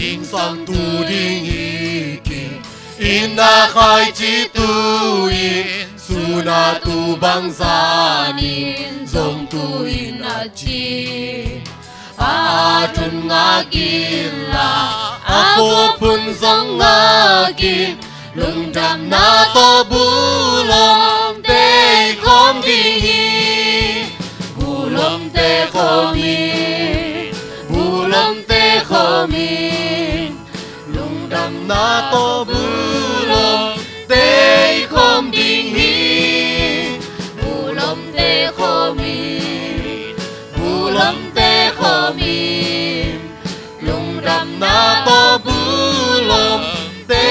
chính sang tu đình ý kỳ in na khai chi tu in su na tu bang za ni zong tu in na chi a chun nga kin la a ko pun zong nga kin lung dam na to bu lom te khom ding hi bu lom te khom in bu lom te khom in lung dam na to bu lom te khom ding hi bu lom te khom in bu lom te khom in lung dam na to bu lom te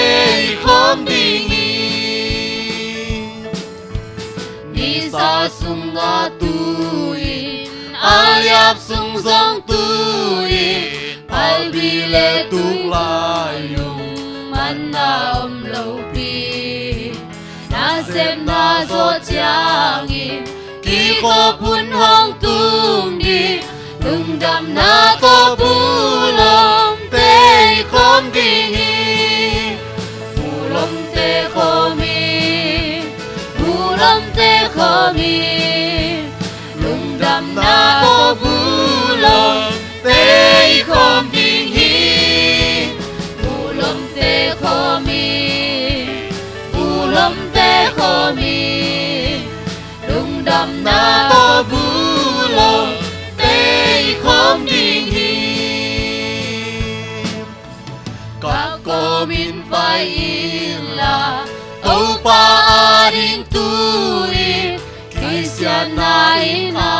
khom ding hi ni sa sung nga tu in aliap sung zong tu in al bi le tu lai yung man na lâu pi na xem na zo chang in ki ko pun hong tung đi lung dam na to bu lom te khom ding hi bu lom te khom in bu lom te khom in lung dam na to bu lom te khom ding hi bu lom te khom in bu lom te khom in lung dam na to bu lom te khom ding hi các cô min phải in la tàu pa ding tu in khi xian na in a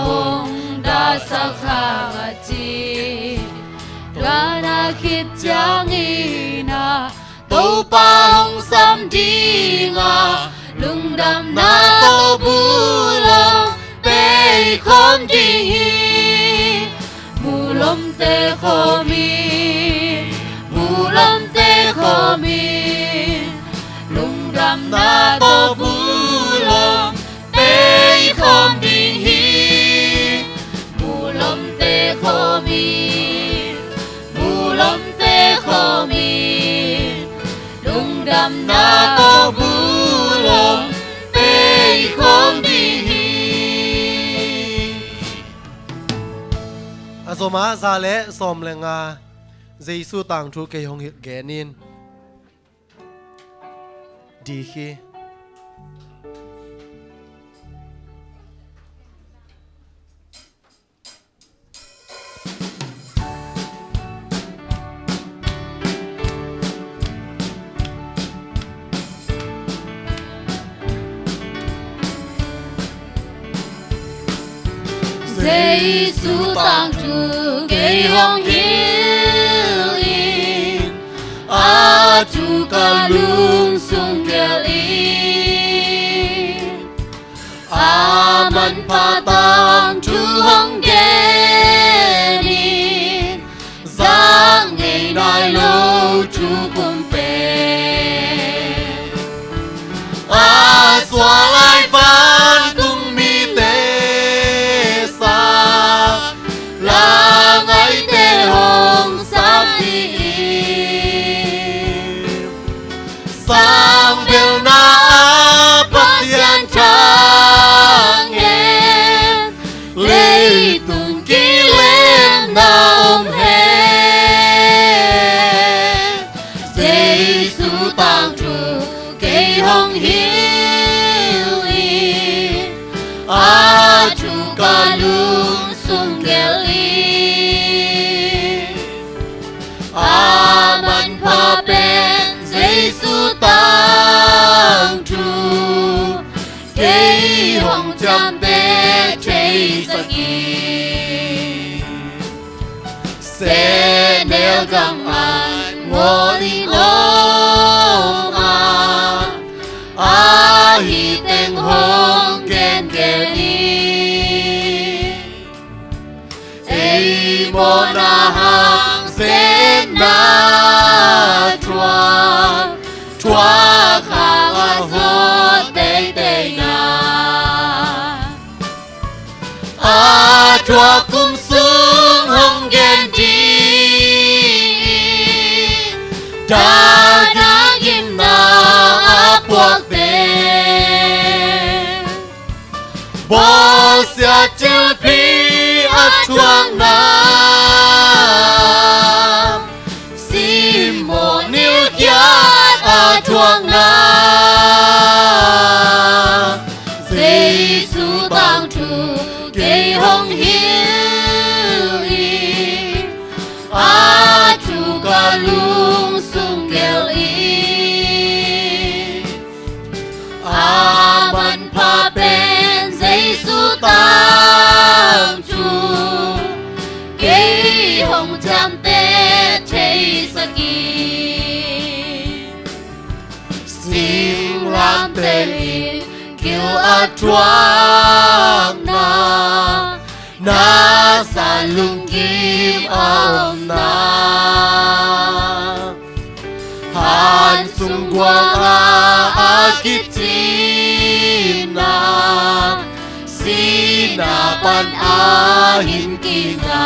hong da sa kha chi ra na khit chang ina tàu pa hong sam ding a lung dam na to bu lom te khom ding hi bu lom te khom in bu lom te khom in lung dam na to bu lom te khom ding hi bu lom te khom in bu lom te khom in lung dam na to bu lom te khom ding hi azoma za le som lenga Giêsu tang thu ke hong hit genin di khi Giêsu tang thu ke hong hil in a chu ka lung sung kel in a man pa tang thu hong gen in giang ngày nai lâu chu kum pe a xóa lai van cung mi te sa la ngày te hong sam đi sang bel na pasian chang hen lei tung ki lem na hen Giêsu tang tru ke hong hil in a chu ka lung sung kel in a man pa ben Giêsu tang tru ke hong cham te chei saki se nel gam an ngo di long a hi teng hong ken kel in ei mo na hang se na chua chua khang a ho te te na a chua kum sung hong gen di đã im na buộc đê bỏ xa chiêu phi ở chuông nam xin một níu giác ở chuông nam Giê-xu tăng trụ cây hồng hiếu y a trụ ca lung sung kêu y a man pa ben Giê-xu tăng trụ cây hồng chăm tê chê sa kỳ xin làm tê kêu a chuang na sa lung kim ông na han sung quang a kitin na si na pan a hin kinga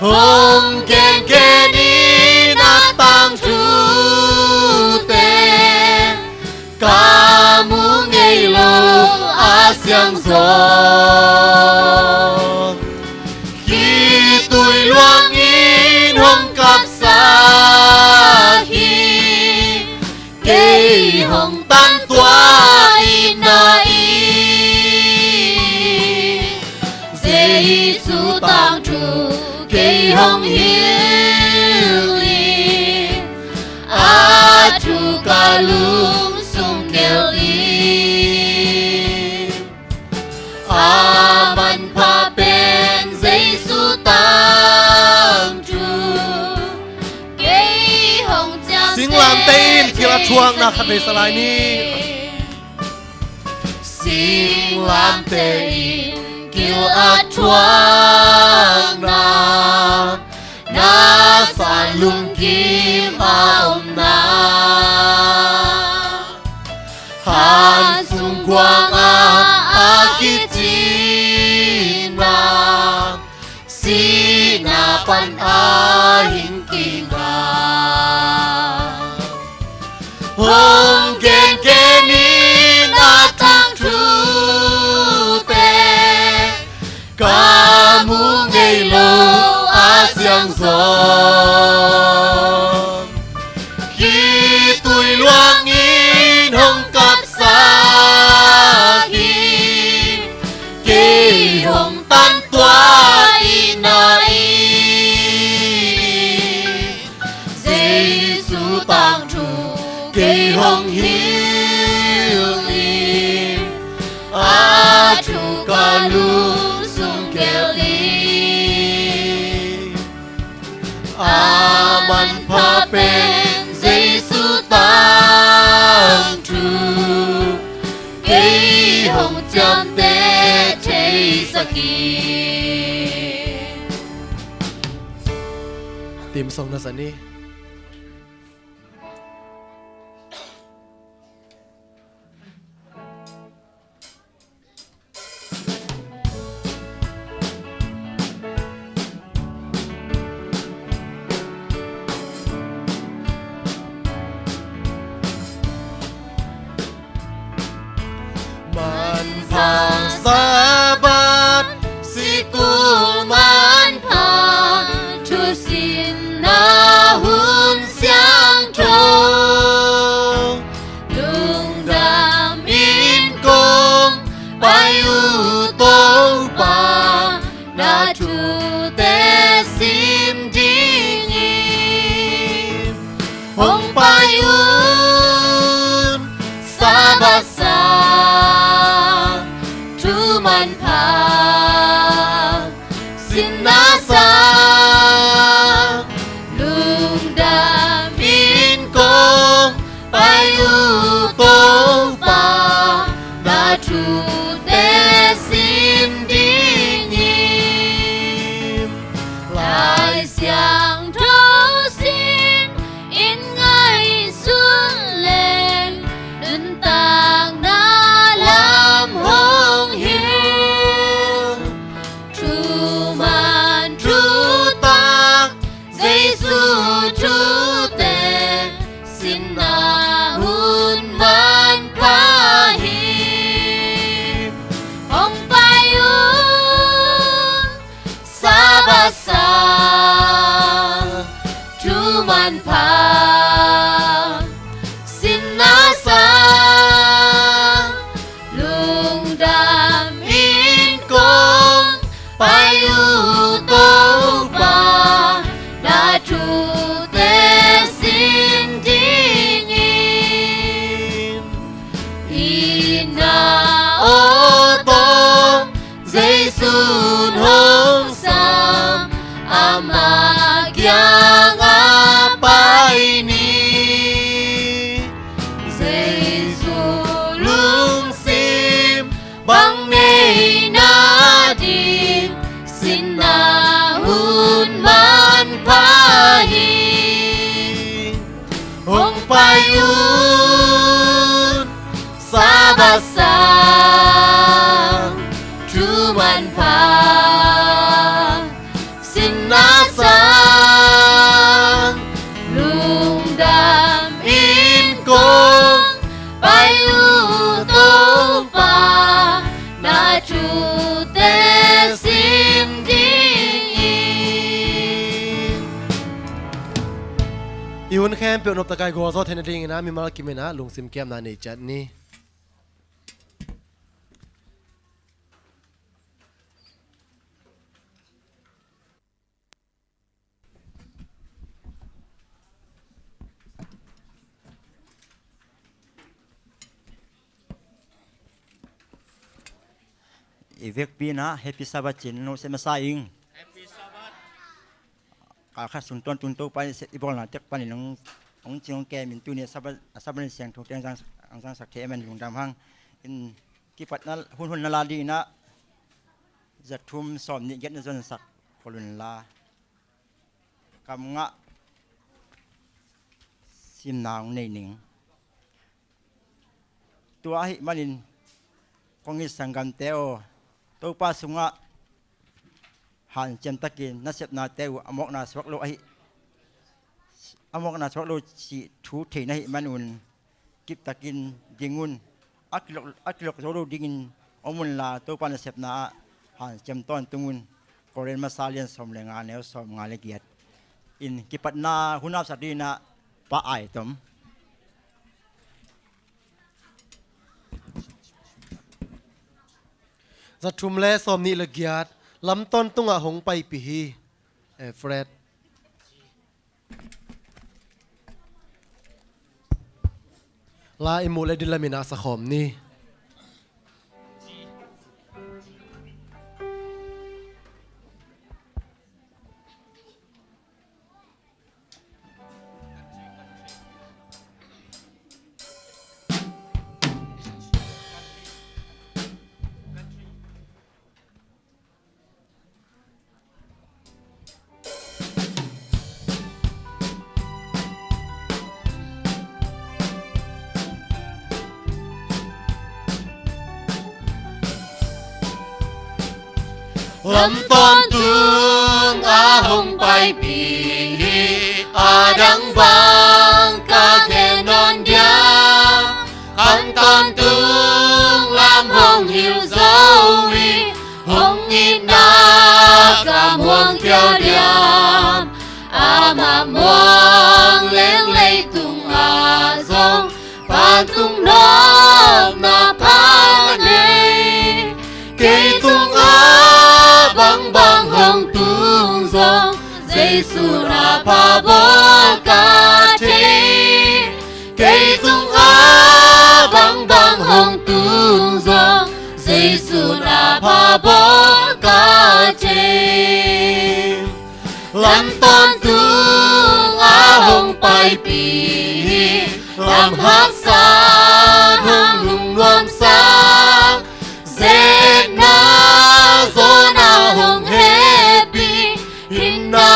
hong ken ken ni na tang chu te ca mu ngày lâu a xiang gió khi tôi loang in hong cặp xa khi cây hồng tan toa in na y Giê-xu tăng trụ cây hồng hiếu y a trụ ca lung sung kêu y a man pa ben Giê-xu tăng trụ cây hồng chăm Xin làm tên khi là chuông na khát về sa lai ni xin làm tên kêu a chuang na sa lung kim ông na han sung quang a kitin na si na pan a hin kinga hong ken ken ni na tăng trụ te ca mu ngày lâu a xiang gió khi tôi loang in hong cặp xa khi cây hồng tan toa in na y Giê-xu tăng trụ cây hồng hiếu y a trụ ca lung sung kêu y a man pa ben Giê-xu tăng trụ cây hồng chăm tê chê sa kỳ tìm song na sa ni man pa sabat si ku man pa chu sin na hun xiang trâu lung đam in công bay u tô pa na chu te sim ding in hong bay un sa ba sa man pa sin na sa lung đam in công bay u tô pa na chu te sim ding im lại xiang trâu xin in ngày xuân lên đơn tang xin na hun man pahi hong payu sabasa tu man pa xin na sa lung đam in con payu to pa đã tru te xin ding in na o tong Giêsu hong sam ama kyang apai ni Giêsu lung sim bang nei na din xin na hun man pahi hong payun sabasa tu man pa xin na sang lung đam in con payu to pa na chu te sim ding Iwan khem pe nop takai go zo thena ding na mi mal kimena lung sim kem na nei chat ni Ivek pina happy Sabbath chin no se masaing Happy Sabbath. ka kha sun ton tun to pa se ibol na tek pani nong ong ching ke min tu ne Sabbath siang thok teng sang sak the men lung dam hang in ki pat na hun na la di na zathum som ni get na zon sak polun la kam nga sim naung nei ning tua hi manin kongi sangam teo to pa sunga han chem takin na sep na teu amok na swak lo ai amok na swak lo si thu the na hi manun kip takin dingun akilok lo dingin omun la to pa na sep na han chem ton tungun koren masalian som lenga ne som nga le giat in kipat na hunap sadina pa ai tom Zathum le som ni la giat lam ton tunga hong pai pi hi Fred la imu le dilamina sa khom ni Lâm tôn tương a hồng bay bì a đắng vang ca khe non dia khăn tôn tương làm hồng hiểu dấu y hồng in na cả muang theo điam a mà muang lên lấy tung a dông và tung nóc na pa này cây tung bang bang hong tung dong Giêsu na pa bo ca thi cây tung a bang bang hong tung dong Giêsu na pa bo ca thi làm tôn tung a hong pai pi làm hát sa hong lung loam sa zet na zona hong happy hinna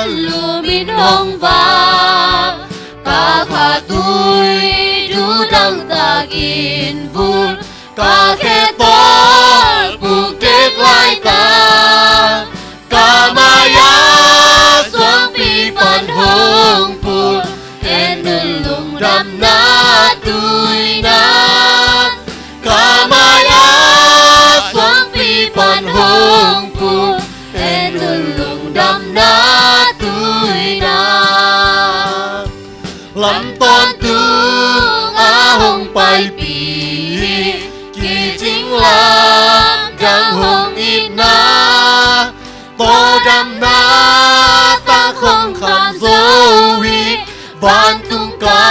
lumin hong va ka kha tui du dang tagin vul ka khe tol bu tek lai ka maya swang pi pan hong pul en ลำต้นตุงอาหงไปปีกี่จริงลำดังหงอีกนาโตดำนาตาคงคำโซวีบานตุงกา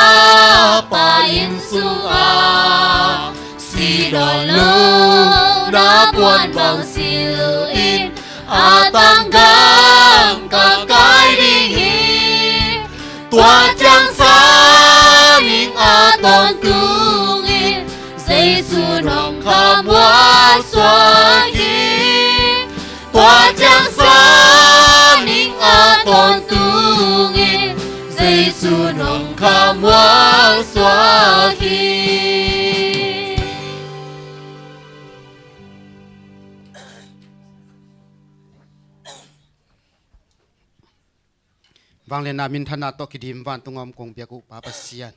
ปาอินสุอาสีดอนลูนาปวนบางสิลอินอาตังกังกะกายดิฮีตัวจังสามิงอาตอนตุงอินเซซูนองคำว่าสวาฮีตัวจังสามิงอาตอนตุงอินเซซูนองคำว่าสวาฮีวางเลนามินธนาโตกิดิมวันตุงอมกงเบียกุปาปเสียน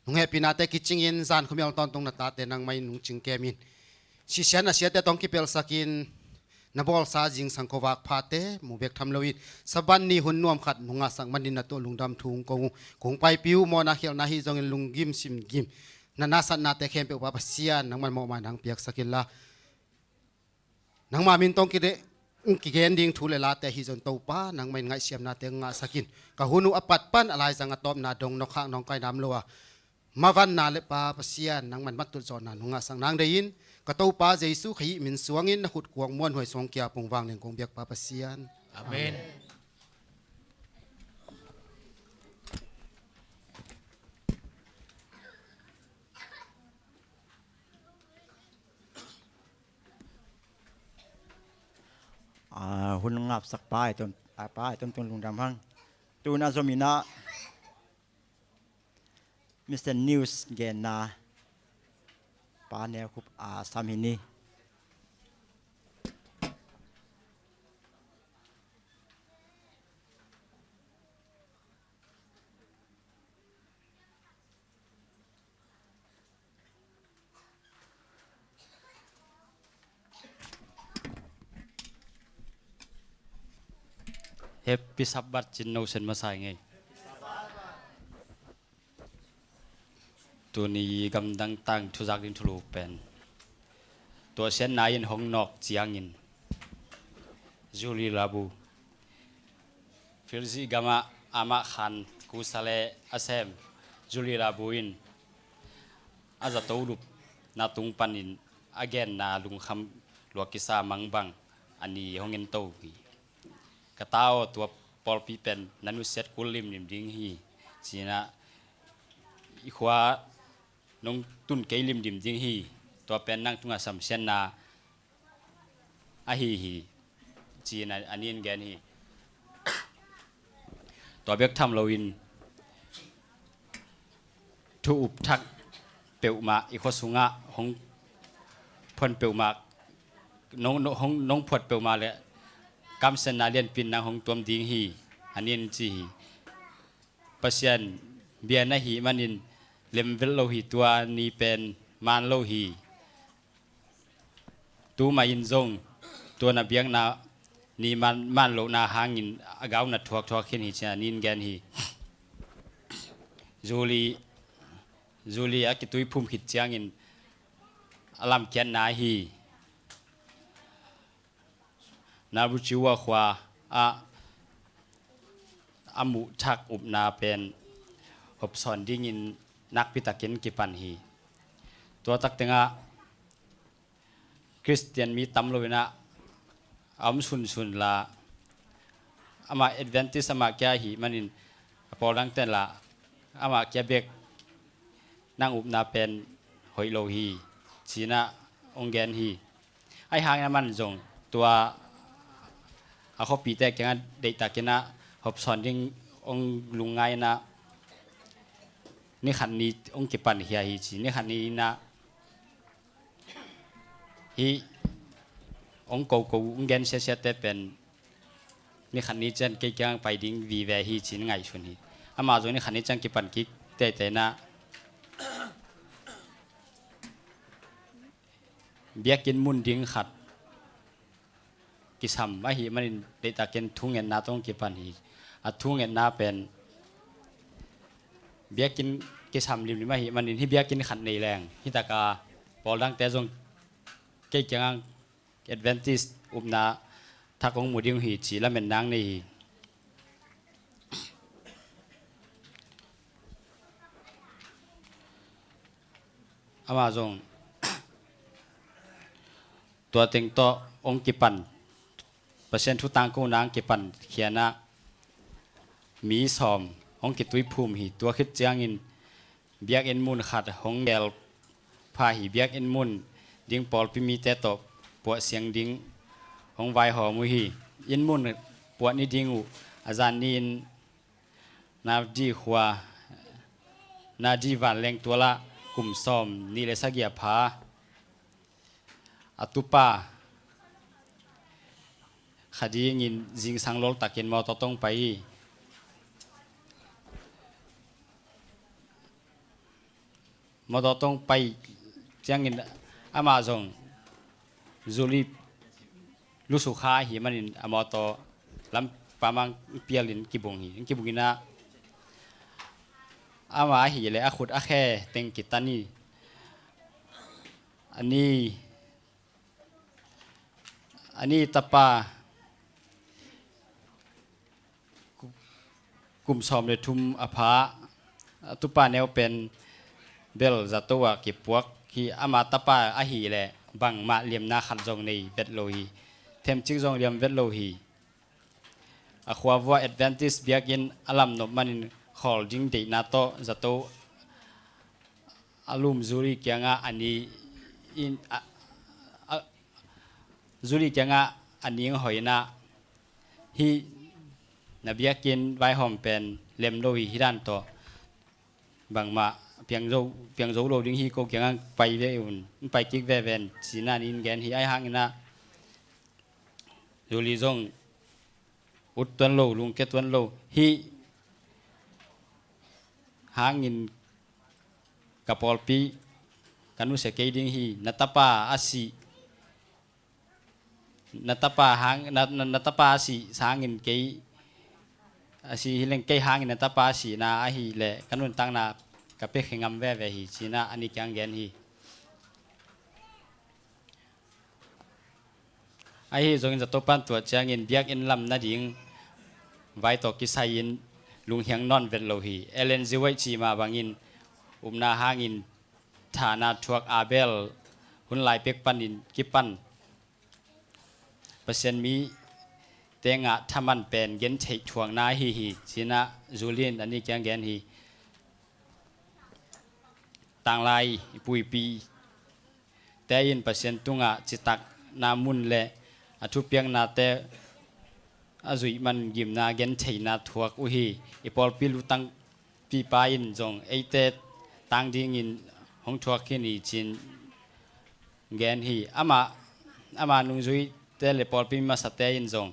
นุงเฮปินาเตกิจิงอินซานคุมยองตอนตรงนาตาเตนังไม่นุงจิงเกมินชิเชียนอาเซียเตตองกิเปลสกินนบอลซาจิงสังควากพาเตมูเบกทำลวิดสบันนีหุ่นนวมขัดนุงอาสังมันดินนาโตลุงดำทุงกงไปปิวมอนาเขียวนาฮิจงลุงกิมซิมกิมนานาสันนาเตเข้มเปปาปเสียนนังมันมอมานังเปียกสกิลละนังมามินตองกิเดกิเกนดิ้งทุเลลาแต่ฮิจนโตป้านังไม่ไงเสียมนาเตงงาสกินกะหุนุอปัดปั้นอะไรสังกตอมนาดงนกข้างน้องไก่น้ำลัวมาวันนาเลปาปเสียนนังมันมัดตุจอนานุงาสังนางได้ยินกะโตป้าเจสุขยิมินสวงินนขุดกวงม้วนหวยสองเกียปงวางเลียงกงเบียกปาปเสียนอาเมนหุ่นงับสักป้ายต้นป้ายต้นลุงดำพังตูน่าสมินะมิสเตอร์นิวส์เกนนาป้าแนวคุบสามินีเฮปปี้ซับบัตจินโนเซนมาใส่ไงตัวนี้กำลังตั้งทุจักดินทุลูเป็นตัวเส้นนายนห้องนอกเจียงินจูลีลาบูฟิลซีกามาอามาขันกุสเลอาเซมจูลีลาบูอินอาจจะตูรุปนาตุงปันินอาเกนนาลุงคำลวกิสามังบังอันนี้ห้องเงินโตกระต้าตัวปอลปีเป็นนันุเซตกุลิมนิมดิ้งฮีจีน่าอีขวานงตุนเกลิมดิมดิ้งฮีตัวเป็นนั่งทุ่งอาสัมเชนนาอาฮีจีน่าอันนี้แกนฮีตัวเบียกทำโลวินทุบทักเปียวมาอีขวสุงะหงพ่นเปียวมานงพดเปียวมาเลยกำเสนาเลียนปินนางหงตัวดิ้งฮีอันนี้จีปัสยันเบียนหีมันนินเลมเวลโลหีตัวนี้เป็นมันโลหีตัวมาอินซงตัวนับเบียงนานี่มันโลนาหางินอากาศนัดทวกขึ้นหีเชนินแกนฮีจูลีอากิตุยพุ่มขิดเจียงินอลัมเกียนนาฮีนาบุจิวะขวาอามุทักอุบนาเป็นหบสอนดิ้งินนักพิตากินกิปันฮีตัวตักตึงคริสเตียนมีตำลอยนะอมสุนละอามาเอ็ดเวนติสมาแก่ฮีมันินพอลังเต้นละอามาแก่เบกนั่งอุบนาเป็นหอยโลฮีชีนะองแกนฮีไอหางนั้นมันจงตัวเขาปีแต่แกงเด็กตากินะหอบสอนดิ้งองลุงไงนะนี่ขันนี้องกิปันเฮียฮีจีนี่ขันนี้นะฮีองกูองเกนเสียแต่เป็นนี่ขันนี้จันเกี่ยงไปดิ้งวีแวฮีจีนี่ไงชวนฮีอามาจงนี่ขันนี้จังกิปันกิแต่นะเบียกินมุนดิ้งขัดกิสัมมาฮีมันเด็กตากินทุ่งเงินนาต้องกิปันฮีทุ่งเงินนาเป็น เบียกินกิสามริมนี่มาหิมันที่เบียกินขันในแรงที่ตากาพอดังแต่จงเกี่ยงแอดเวนติสอุปนาทักของหมู่ดิ้งหีจีและเม็นนางในอามาจงตัวเต็งโตองกิปันเปอร์เซ็นต์ทุตังกูนางกิปันเขียนะมีสอมองกิตุยภูมิหีตัวคิดเจียงอินเบียกเอ็นมุนขัดหงเดลพาหีเบียกเอ็นมุนดิ้งปอลพิมีเตโตปวดเสียงดิ้งหงไวหอมุหีอินมุนปวดนี่ดิ้งอูอาจารย์นี่นาดีขวานาดีวันแรงตัวละกลุ่มซ้อมนี่เลยสักเกียพาอตุปาคดีงินจิงสังโลตักเก็นมอตต้องไปมอตต้องไปจังงินอามาจงจูลีลุสุขาหิมันินอมอตลำปามังเปียลินกิบุงหินะอามาหิเลยอาขุดอาแค่เต็งกิตานีอันนี้ตาปากลุ่มสอมเลยทุมอภาตุปาแนวเป็นเบลจัตตัวกิปวกที่อามาตาปาอาหีแหละบังมาเลียมนาขัดจงในเวทโลหีเทมจิกจงเลียมเวทโลหีอควาวัวแอดเวนติสเบียกินอลัมนบมันขอลจิงเดนาโตจัตโตอาลุมจูริเกียงอันนี้อินจูริเกียงอันนี้หอยนาฮีนบียกินไว้หอมเป็นเล็มโลหิด้านต่อบางมาเพียงโจโลดิ้งฮีโกเกียงไปเวอุนไปกิกเวเวนสีนานินแกนฮีไอหังนะจูริจงอุดตัวนโลลุงเกตัวนโลฮีหางินกับปอลปีกันุเสกดิ้งฮีนัตปาอาศินัตปาหางนัตปาอาศิสางินเกยอาศิฮิเลงเกยหางินนัตปาอาศินาอาฮิเลกันุนตังนากับเป็กงามแวะฮีชีนาอันนี้จังเกนฮีไอฮีจงจะตปันตัวจังอินเบียกอินลำนาดิ่งไว้ต่อกิไซอินลุงเฮียงนอนเวทโลฮีเอเลนจิไวจีมาบางอินนาหางอินฐานาทวกอาเบลหุ่นลายเป็กปันอินกิปันเปอร์เซ็นต์มีเตงะทำมันเป็นเกนเททวงนาฮีชีนะจูเลียนอันนี้จังเกนฮีต่างลายปุยปีแต่ยินเปอร์เซ็นต์ตุงะจิตักนามุนและทุเปียงนาแต่อาจุยมันยิมนาเกนเทนาทวกอุฮีอีพอลปิลุตังปีปายินจงไอเตตังดิ้งอินห้องทวกขินีจินเกนฮีอามานุงจุยเตเลพอลปิมาสเตยินจง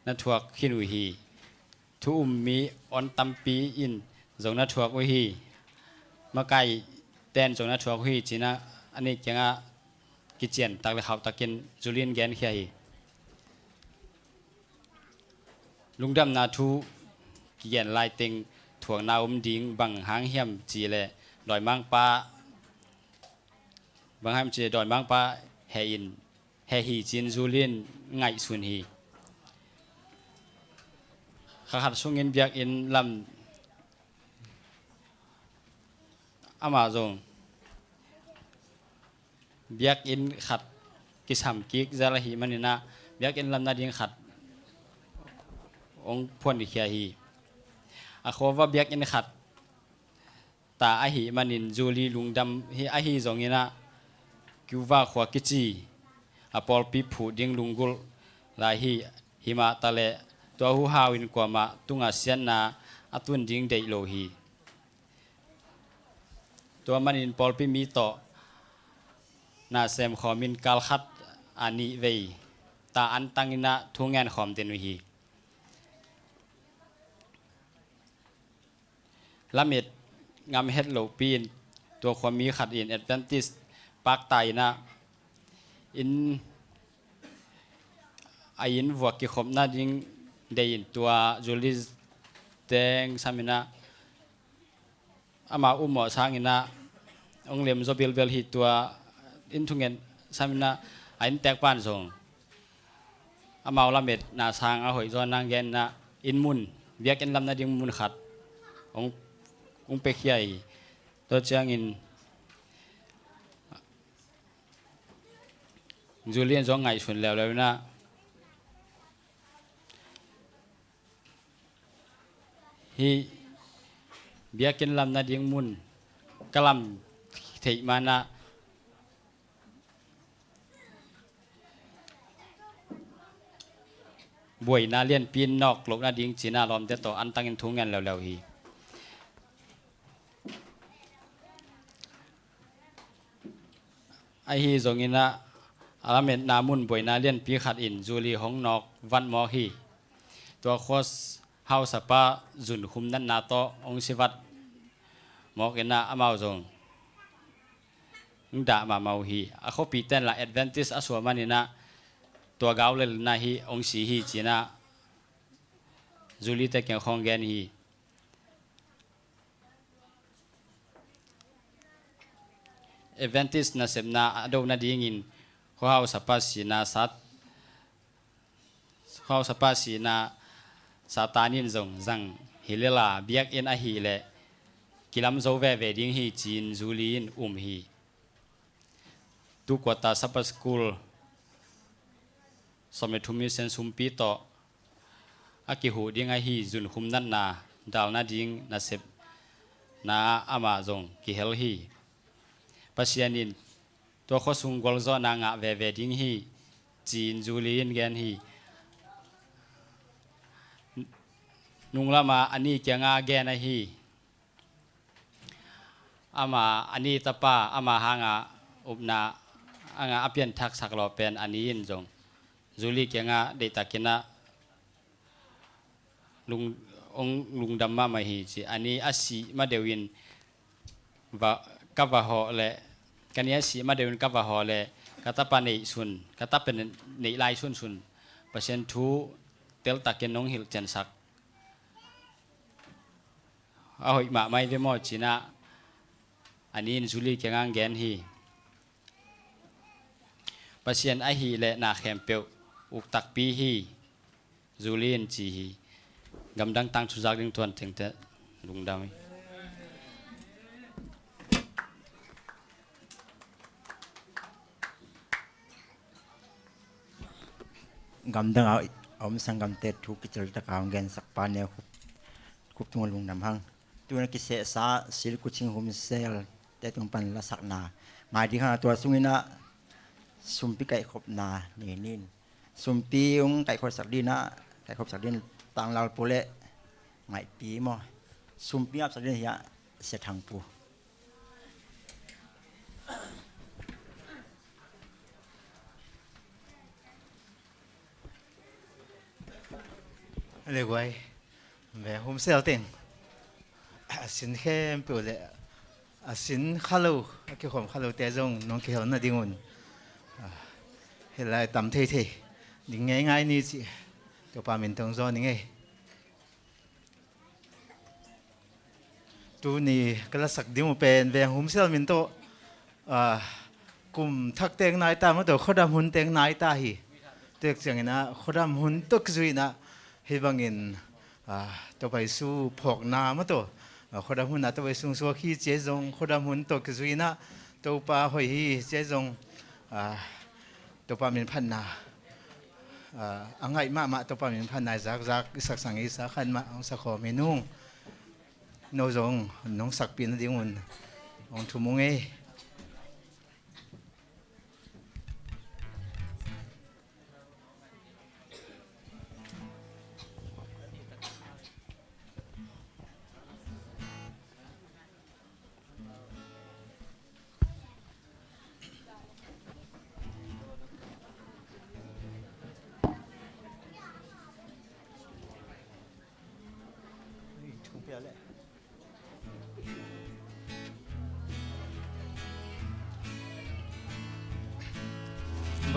นัทวกขินุฮีทุมมีออนตัมปีอินจงนัทวกอุฮีมาไกแตนจงนัทวกอุฮีจีนะอันนี้จังะกิเจียนตักเลเขาตักกินจูเลียนเกนเขียฮีลุงดำนาทูเกียนลายเต็งถ่วงนาอมดิ้งบังหางเหี่ยมจีแลดอยมังปาบางหางจีดอยมังปาแฮฮีจินจูเลียนไงสุนฮีขัดส่งเงินเบียกอินลำอามาจงเบียกอินขัดกิสามกิกซาลาฮีมันนี่นะเบียกอินลำนาดิ้งขัดองพวนดิเคียฮีอาโคว่าเบียกอินขัดตาอาฮีมันินจูลีลุงดำฮีอาฮีจงยินะคิวว่าขวากิจีอาปอลปีผูดิ้งลุงกุลลาฮีหิมาตะเลตัวหูฮาวินกว่ามาตุงอาเซียนนาอตุนดิ้งเดโลฮีตัวมันินปอลปีมีต่อนาเซมขอมินกาลขัดอานิเวตาอันตังอินะทุ่งงานขอมเตนุฮีละเม็ดงามเฮ็ดโลปีนตัวความมีขัดอินแอดแวนติสปากไตนะอินอินวัวกิขมนาดิงเดินตัวจูลิสแดงสามินะ อามาอุ้มหมอช้างอินนะองเลียมโซเบลเบลฮิตตัวอินทุงเงินสามินะอินแตกปานส่งอามาละเม็ดนาช้างอาหอยจวนางเกนนะอินมุนเบียกอินลำนาดิงมุนขัดองเปขี้ใหญ่ตัวเจียงอินจูเลียนจงไงชนแล้วนะฮีเบียกินลำนาดิงมุนกลำเทมานะบวยนาเลียนปีนนอกหลกนาดิงจีนาลอมเตต่ออันตั้งอินทุงเงินแล้วฮีไอฮีจงอินะอาราเมนนามุนบวยนาเลียนปีขัดอินจูลีหงนอกวันมอฮีตัวโคสเฮาสปาจุนคุมนันนาโตองศิวัตมอกเนาอามาจงด่ามาเมาฮีอาเขาปีเต้นละแอดเวนติสอาสวามันนะตัวเกาเลยนะฮีองสีฮีจีน่าจูลีเตเกียงคงเกนฮีแอดเวนติสนะเสพนาอดาวนาดีงินเขาเฮาสปาสีนาสัตเขาเฮาสปาสีนาซาตานินจงจังฮิเลลาเบียกเอ็นอาฮีเลกิลัมโซเวเวดิงฮีจีนจูลีนฮีตุกวตาซับสกูลสมัยทุมิเซนซุมปีโตอากิหูดิงอาฮีจุนคุมนันนาดาวนาดิงนาเซบนาอามาจงกิเฮลฮีปัศยานินตัวข้อสุงกอลโซนางะเวเวดิงฮีจีนจูลีนแกนฮีนุงละมาอันนี้เกียงอาแกนะฮีอามาอันนี้ตะป้าอามาหางาอุบนาอางาอเปียนทักสักรอเป็นอันนี้ยินจงจูลีเกียงอาเดตากินะลุงดำมามาฮีจีอันนี้อาศีมาเดวินว่ากับว่าหอเลกันนี้อาศีมาเดวินกับว่าหอเลกาตาปานิสุนกาตาเป็นในลายสุนเปอร์เซ็นต์ทูเตลตากินน้องหิลเจนสักเอาอีกมาไม่ได้หมดจีน่าอันนี้จูลีเกียงอังแกนฮีปัศยันไอฮีและนาแคมเปลอุกตักปีฮีจูลีนจีฮีกำดังตั้งชุจักดึงตัวถึงแต่ลุงดำกำดังเอาสังกำเตทุกกิจตะกาวเงินสักปานเนี่ยคุบตัวลุงดำหังตัวนักเสษาศิลกุชิงโฮมเซลแต่ตรงปันละสักนาหมายถึงขณะตัวสุงินะสุมปีไก่ขบนานี่นินสุมปีองไก่ขบสักดินะไก่ขบสักดินต่างลาวโปเลหมายปีมอสุมปีอับสักดินเฮียเสียทางปูอะไรไว้แม่โฮมเซลเต็งสินแค่เปล่าเลยสินข้าวลูกที่ผมข้าวลูกแต่จงน้องเขียวน่าดิ้งอุ่นเห็นไรต่ำเท่ๆดิ้งง่ายๆนี่สิตัวปลาเหม็นตรงซ้อนนี่ไงตัวนี้ก็ละสักดิ้งเป็นแบงโฮมเซลมินโตกลุ่มทักเต็งนายตามาตัวข้าวดำหุ่นเต็งนายตาฮีเต็งเสียงนะข้าวดำหุ่นตกจุยนะเห็นบางเงินตัวไปสู้พอกนามาตัวคนดำหุ่นน่ะตัวไปสู้สัวขี้เจจงคนดำหุ่นตัวกจุยนะตัวปลาหอยเจจงตัวปลาเป็นพันนาอังไงมาตัวปลาเป็นพันนาจากสักสังอิสักขันมาสักขอเมนูโนจงน้องสักปีนดิ้งหุ่นองทุ่มงเอ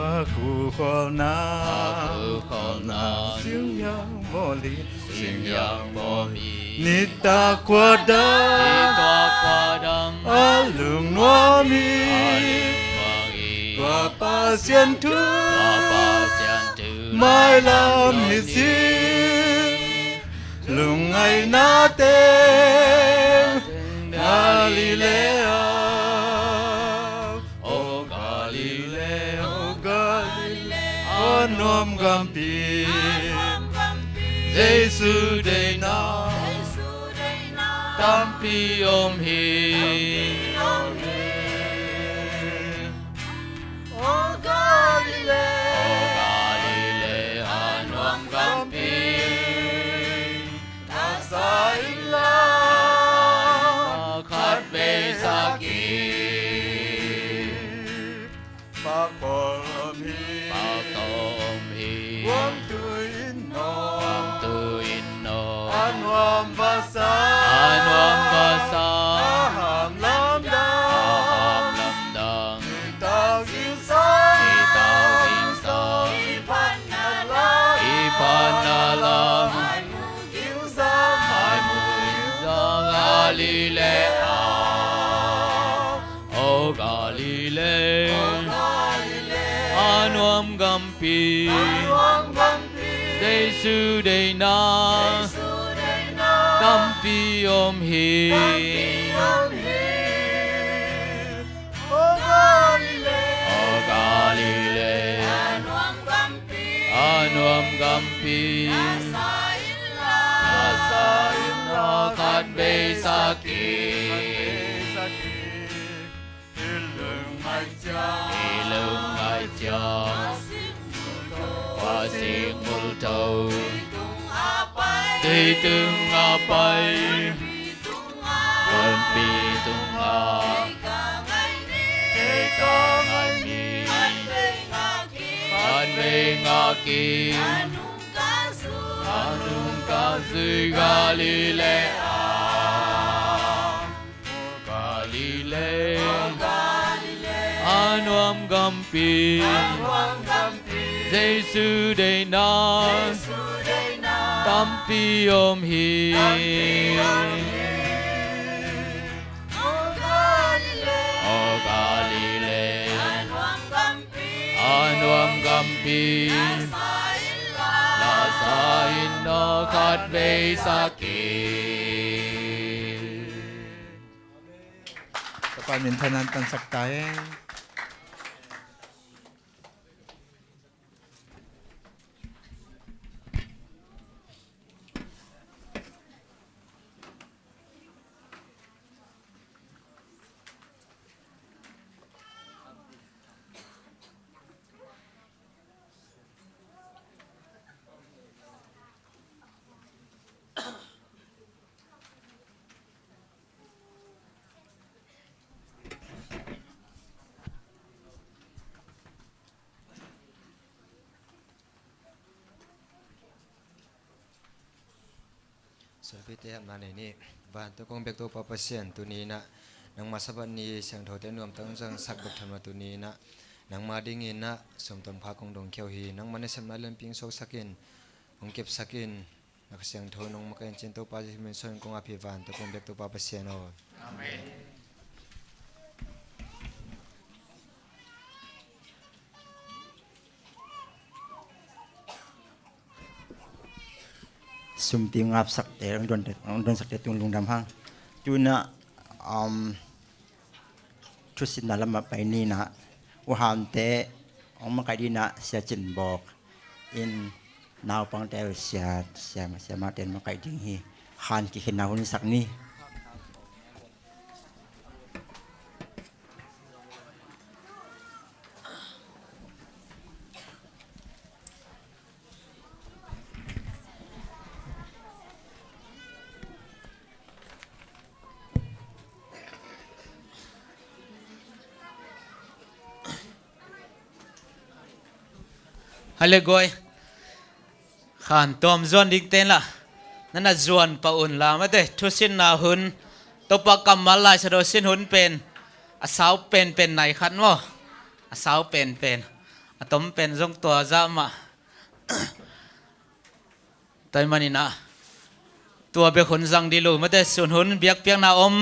มาคูขอนาเสียงยังบ่ลี สิ่งยังบ่มี นิตากว่าดา mi Magi qua pa xiên thứ Papa Sian Tu mai làm hi xin lùng ngày na tên Galilea O Galileo O Galilea nom gampi Giêsu đây na Tampi Om Hi O Galilea O Galilea Nuam Gampi sa illa Khat Be Saki pa pom hi Bao Tom Hi quam tu in no Tu Inno anwam vasa Anuam Basa aham lam da Aham Lam Dang tao yêu sa Tao Hin Sa pan na la Ipan Alam yêu sa Ai Mùi Do Galilea O Galilea Anuam Gampi quam gampi Giêsu Day Na Gampi Om Hi O Galilea O Galilea Anuam Gampi Nasa Inna Khat Be Saki Ilung Ai Cha Hoa Siêng Mul Thâu Tùy Tương A Pai Vân Pi Tung A Kê Ca Ngài Mi Phan Bê Nga Ki Anung Ca Dư Galilea Galilea Anuam Gampi Giêsu Day Na Tampi Om Hi O Galilea Anuam Gampi Nasa Inna Khat Be Saki ปานินทนันตันสักไต ส่วนพิธีมาในนี้บ้านตัวกงเบกตัวปปเซียนตัวนี้นะนังมาสับนี้เสียงโทเตนวมตั้งจังสักบุตรธรรมตัวนี้นะนังมาดิ้งินนะสมตนพากงดงเขียวหีนังมันในสมัยเล่นปิงโซสักินองเก็บสักินนักเสียงโทนงมาเกินจินตัวปาจิมินส่วนกงอภิวานตัวกงเบกตัวปปเซียนอ ซุ่มตีงับสักแต่โดนสักแต่ตุงลุงดำห้างจูน่ะชุดสินาละมาไปนี่นะอุหามเตะองมาไกดีนะเสียจินบอกอินนาวปังเตะเสียมาเตนมาไกดิ้งฮีฮานกิเห็นนาวนี่สักนี่ฮัลโหลกอยขันตอมจวนดิกเตนละนั่นน่ะจวนปะอุ่นละไม่ได้ทุสินนาหุนตัวปากกำมาลายสะดสินหุนเป็นอาสาวเป็นไหนขันวะอาสาวเป็นอาตมเป็นจงตัวจามาแต่มันนี่นะตัวเบียกหุนจังดีลูไม่ได้ส่วนหุนเบียกเปียงนาอม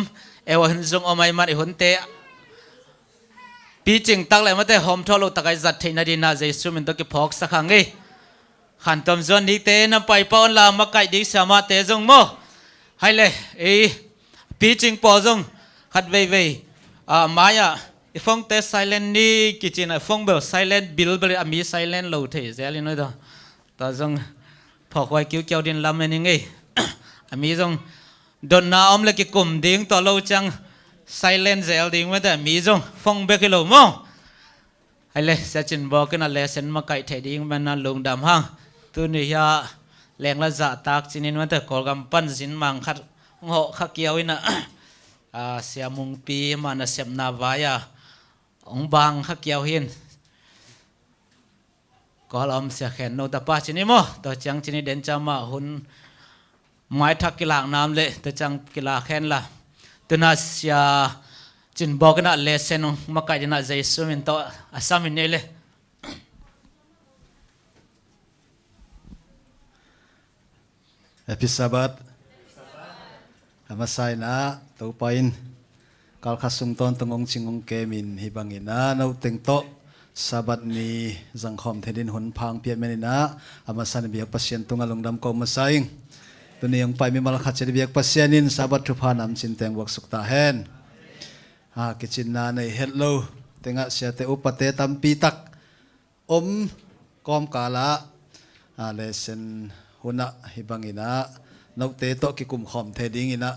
เอวหุนจงอมไอมันไอหุนเตะ ปีจริงตักเลยมาแต่หอมทอลตะไคจัดเทนดีนาเจสุมินตกิพอกสักครั้งไงขันตอมจวนนี้เตนไปปอนลามาไก่ดิสามาเตจงโมให้เลยปีจริงปอจงขัดเว่ยมายาฟงเตสไซเลนนี่กิจินะฟงเบลไซเลนบิลเบลมีไซเลนโลเทเซลินด้วยตาจงพอกไว้คิวเกี่ยวดินลำมันยังไงมีจงโดนน้าอมเล็กกลุ่มดิ้งต่อโลจังไซเลนเซลดิ้งมาแต่มีจงฟงเบกิโลมองให้เลยเสจินบอกกันนะเลเซนมาไก่เทดิ้งมันนั่นลงดำห้างตัวนี้ยาแรงละจะตากจินินมาแต่กอลกำปั้นสินมังขัดงอขักเกี่ยวนะเสียมุงปีมันเสียมนาวายาองบางขักเกี่ยวหินก็ลำเสียแขนโนตาป้าจินิโมตัวจังจินิเดินจามาหุ่นไม้ทักกีฬาน้ำเละตัวจังกีฬาแขนละตัวน่าเสียจินบอกกันนะเลเซนมาไกจิน่าใจสุมินโตอาสามินเนเลยHappy Sabbath. Amasay na tupain. Kalkasung ton tungong chingong kemin hibangina nau tengto sabat ni zangkhom thedin hun phang pia menina amasan biak pasien tungalong dam ko masaing. Tuni yang pai mi malakhat chedi biak pasienin sabat thupanam chinteng wak sukta hen. Kichin na nei hello tenga siate upate tampi tak kom kala lesen huna hibangina naute to ki kum khom theding ina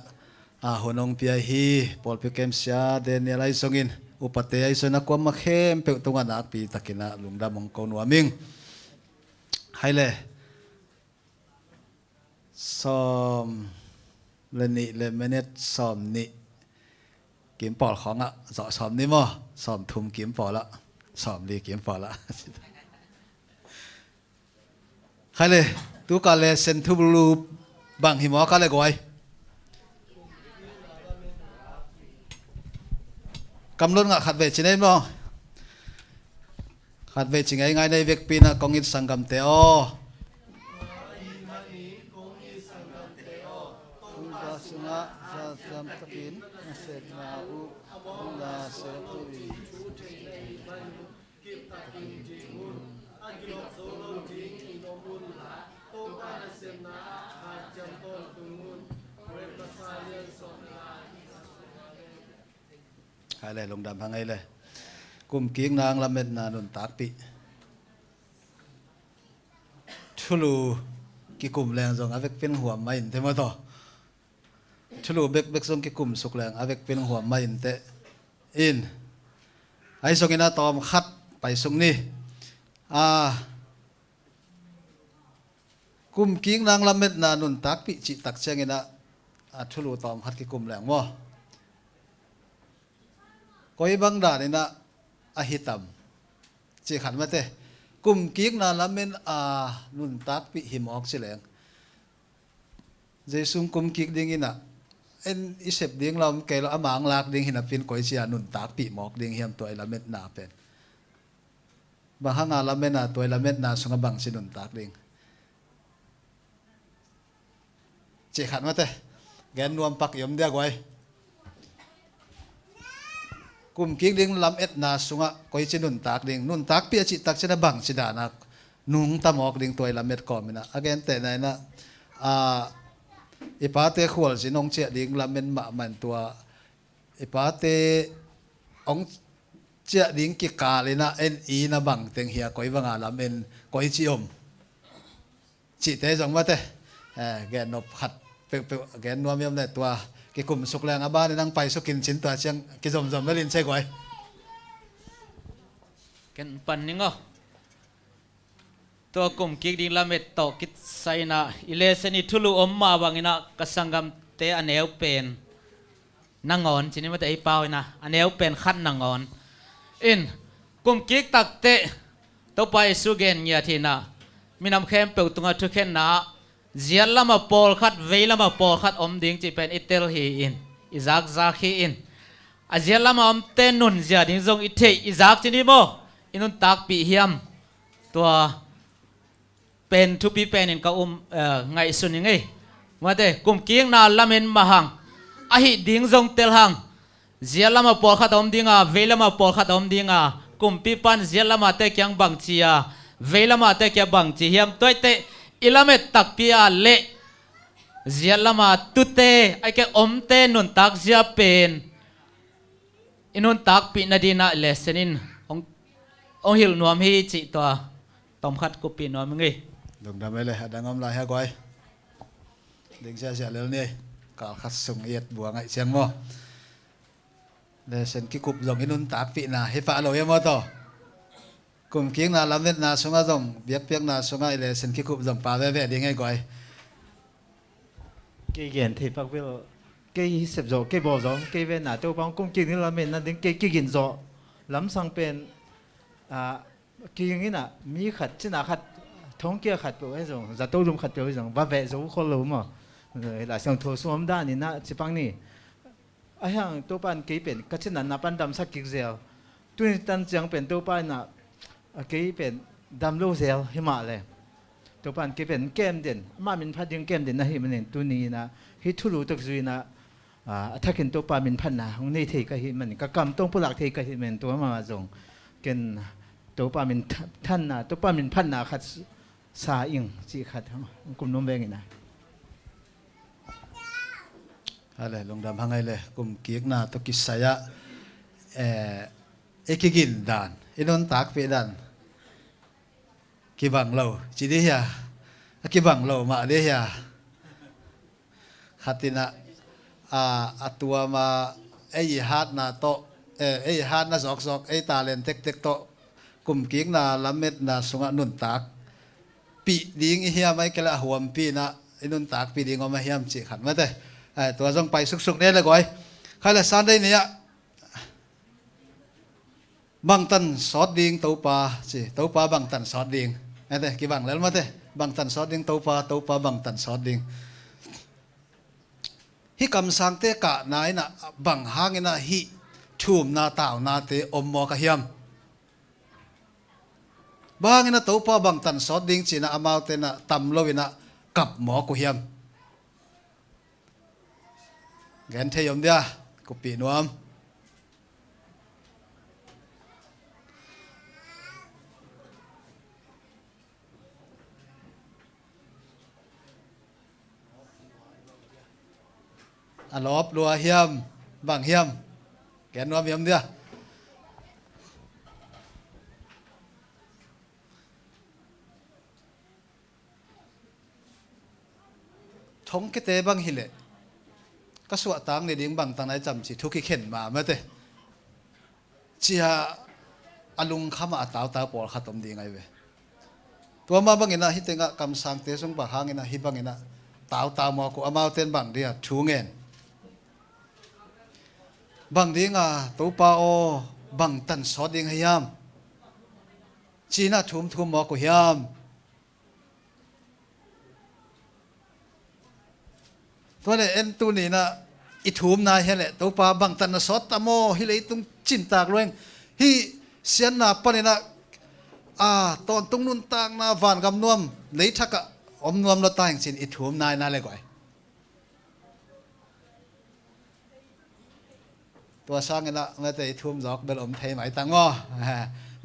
honong pia hi pol pe kem sia den elai songin upate ai sona kwa makhem pe tunga na pi takina lungda mong ko nuaming haile som leni le menet som ni kim pol khonga zo som ni mo som thum kim pola som li kim pola haile tu ka le sen thu lu bang hi mo ka le goi cầm luôn ngạ khát về chỉ nên không khát về chỉ ngay ngay đây việc pin là công nghiệp sang cầm teo hai lệ lồng đầm hàng ngày lệ cùng kiếng nàng làm bên là nôn tác bị chulu cái cùng làng dòng avec bên hòa mai thế mà to chulu bek bek dòng cái cùng sục làng avec bên hòa mai thế in ai song ina tom khát phải sung ni cùng kiếng nàng làm bên là nôn tác bị chỉ tắc chăng ina chulu tom khát cái cùng làng mo coi băng đà này na ahitam chỉ khẩn mà thế cùng kiếng na làm bên nôn tác bị hiểm óc chỉ leng Giêsu cùng kiếng điên ina en isep điên làm cái là amang lạc điên hình pin coi chỉ nôn tác bị móc điên hiểm tuổi làm bên na pen bahang làm bên na tuổi làm bên na sung bang si nôn tác điên chỉ khẩn mà thế gen nuam pak yom dia goi cùng kiếng điên làm ết na sunga coi trên nôn tác điên nôn tác pia chỉ tác trên bang chỉ đà na nung tam óc điên tuổi làm ết còm na again te này na ipate khual chỉ nong che điên làm bên mạ man tua ipate ong che điên ki ka le na en i na bang teng hia coi vanga làm en coi chi chỉ te giống mà te gen nộp hạt gen nuam yom này tua cái cùng sục làng ở ba nên đang phải sục kinh chín tòa chiang cái dòng dòng nó lên xe quay cái phần những ngôตัวกลุ่มกิกดิงละเม็ดตอกิดไซน่ะอิเลสนิทุลุอมมาบางอินะกสังกัมเตอันเอวเป็นนางอนทีนี้มาแต่ไอ้เป้านะอันเอวเป็นขั้นนางอนอินกลุ่มกิกตักเตตัวไปสุเกนเนียทีน่ะมีน้ำเข้มเปิลตุงทุกเข็นนะเจียลละมาปอลขัดเวลมาปอลขัดอมดิ้งจีเป็นอิเตลฮีอินอิซักซาคีอินอาเจียลมาอมเตนุนเจียดิ้งทรงอิเทอิซักทีนี้โมอินุนตักปีเฮียมตัวเป็นทุปีเป็นก็ไงสุดยังไงมาเตะกุมเกียงนาละเมนมาหังอหิดิ้งทรงเตลหัง zia lama por khat om dinga velama por khat om dinga kumpi pan zia lama te kyang bang chia velama te kya bang chi hiam toy te ilamet tak pia le zia lama tute ai ke om te nun tak zia pen inun tak pi na dina lessenin ong hil nuam hi chi to tom khat ko pi nuam ngi đồng đam mê đang ngom lại ha quay định sẽ lớn đi cả khát sùng yết bùa ngại xiang mò để xem cái cục dòng cái nôn tác vị na hết phá lỗi em mò to cùng kiếng na làm việc na xuống á dòng biết na xuống á để xem cái cục dòng phá về đi ngay quay cái hiện thì bác biết cái sập rồi cái bò rồi cái về nãy tôi bảo công trình là mình là đến cái hiện rồi lắm sang bên cái như nè mi khát chứ nào khát thống kia khát bộ ấy rồi giờ tôi dùng khát bộ rồi và về dấu khó lâu mà rồi là sang thua xuống đa nên na chỉ bằng này ai hàng tôi ban cái bên cái chân là ban đam sắc kịch dẻo tôi tan chẳng bên tôi ban là cái bên đam lâu dẻo hi màเลยตัวปานเก็บเป็นเกมเด่นมามินพัดยังเกมเด่นนะเห็นมันเห็นตัวนี้นะฮิทุลุตกซุยนะถ้าเห็นตัวปานมินพัดนะของนี่เทก็เห็นมันก็กำต้องผู้หลักเทก็เห็นมันตัวมาส่งเกินตัวปานมินท่านนะตัวปานมินพัดนะขัดสาอิงจีขัดกลุ่มน้องแบงนะอะไรลงดำพังไงเลยกลุ่มเกียกนาตุกิสายะเอกิกินดานอินนตักเปดันกี่บังเราจีดีฮะกี่บังเรามาดีฮะขัดตินะตัวมาไอ้ฮัดนาโตไอ้ฮัดนาซอกไอ้ตาเลนเต็กโตกลุ่มกิ๊กนาลำเม็ดนาสุงนุนตักปีดิ้งเฮียไม่กละหัวปีนะไอ้นุนตักปีดิ้งเอามาเฮียมจีขัดมาเต้ตัวจงไปสุกๆเนี่ยเลยก่อยใครละสันได้เนี่ยบางตันสอดดิ้งตัวปลาสิตัวปลาบางตันสอดดิ้งนั่นเต้กี่บังแล้วมาเต้บางตันสอดดิ้งตัวปลาบางตันสอดดิ้งฮิกำสังเตกะนายนะบางหางนะฮิชุมนาตาวนาเตอมมอกะเฮียมบางนะตัวปลาบางตันสอดดิ้งจีนะอามาวเตนะตำโลวินะกับหมอกุเฮียมเงินเทียมเดียกุปีนวมอันลบรัวเฮียมบางเฮียมแกนวมเฮียมเดียทงกิเตบางฮิเลก็สวดตังในดิ้งบางตังไหนจำสิทุกข์เข็นมาเมื่อเตเชียอลุงข้ามาตาวปอลขัดตมดีไงเว้ตัวมาบางเงินะฮิตเงะกำสังเตสงปะหางเงินะฮิบางเงินะตาวมอกูอามาเต้นบางเดียชูเงินบางดิ้งตัวปาโอบางตันสอดดิ้งให้ยามจีน่าทุ่มมอกูยามตัวเนี่ยเอ็นตัวนี้นะอิทุมนายเฮเลตัวปลาบางตันสอดตะโมฮิเลยตุงจินตากเลยฮิเสียนนาปนินะตอนตุงนุนตางนาฟานกำนวมเลยทักะอมนวมเราตายสินอิทุมนายนั่นเลยก่อยตัวสร้างกันละเมื่อแต่อิทุมจอกเบลอมเทไหมตัง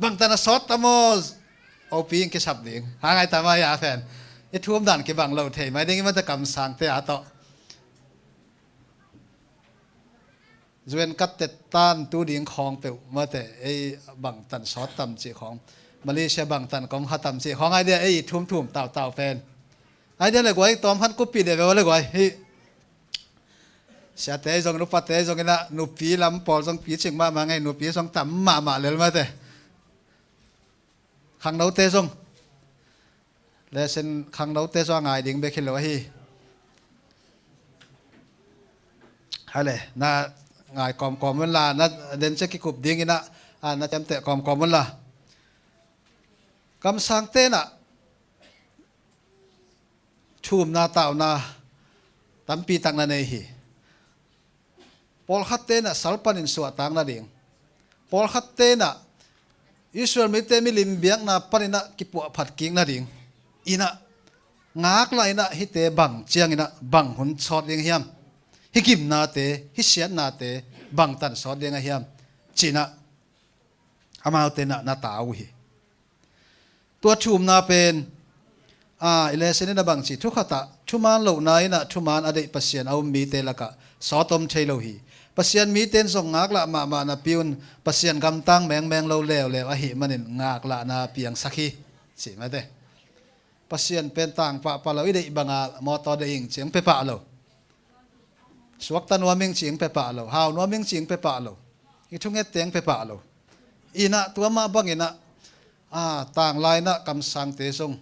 บางตันสอดตะโมเอาปีงกิสับดิ่งหาไงตามายาแฟนอิทุมดันกิบังเราเทไหมดิ่งมันจะกำสังเตะต่อจวนกัดเตตันตู้ดิ่งของเปลมาแต่ไอ้บังตันซอสตำจีของมาเลเซียบังตันของฮัตตำจีของไอเดียไอ้ทุ่มเต่าแฟนไอเดียเลยกว่าไอ้ตอมพันกุปีเดียวเลยกว่าเฮ้ยเสียแต่จงนุปัตแต่จงกันละนุปีลำปอลจงปีเชียงมาไงนุปีจงตำมาเลยมาแต่ขังเราเตะจงแล้วเส้นขังเราเตะจงไงดิ่งเบคิลเลยเฮ้ยฮัลโหลน่าง่ายกอมเวลานะเดินเช็คกุบดิ้งนะนะจำเตะกอมเวลากำสังเตนะชูมนาตาวนาตั้มปีตังนันเอฮีพอลขัดเตนะสัลปันินสวตังนาดิ่งพอลขัดเตนะอิสราเอลไม่เตมิลิมเบียงนาปนินะกิปัวผัดกิ้งนาดิ่งอีนะงากไลนะฮิเตบังเจียงอีนะบังหุนชอดดิ่งเฮียมฮิกิมนาเตฮิเชียนนาเต บังตันสอดเดียงเฮียมจีน่ะอามาเตนะนาตาวิตัวชุมนาเป็นอิเลเซนนะบังจีทุกขตะชุมานเหล่านั้นนะชุมานอดีตปัสยันเอามีเตละกะสอตมเทโลหีปัสยันมีเตนส่งงากละมานะปิวนปัสยันกำตั้งแมงเราแล้วอหิมันงากละนาเปียงสักขีสิมาเตปัสยันเป็นต่างปะเราอิเดบังอามอตอเดอิงเสียงเปปะเราสวกตันวามิงเสียงเปปะเราฮาวนวามิงเสียงเปปะเราอีทุ่งเอเตียงเปปะเราอีน่ะตัวมาบังอิน่ะต่างลายน่ะกำสังเตทรง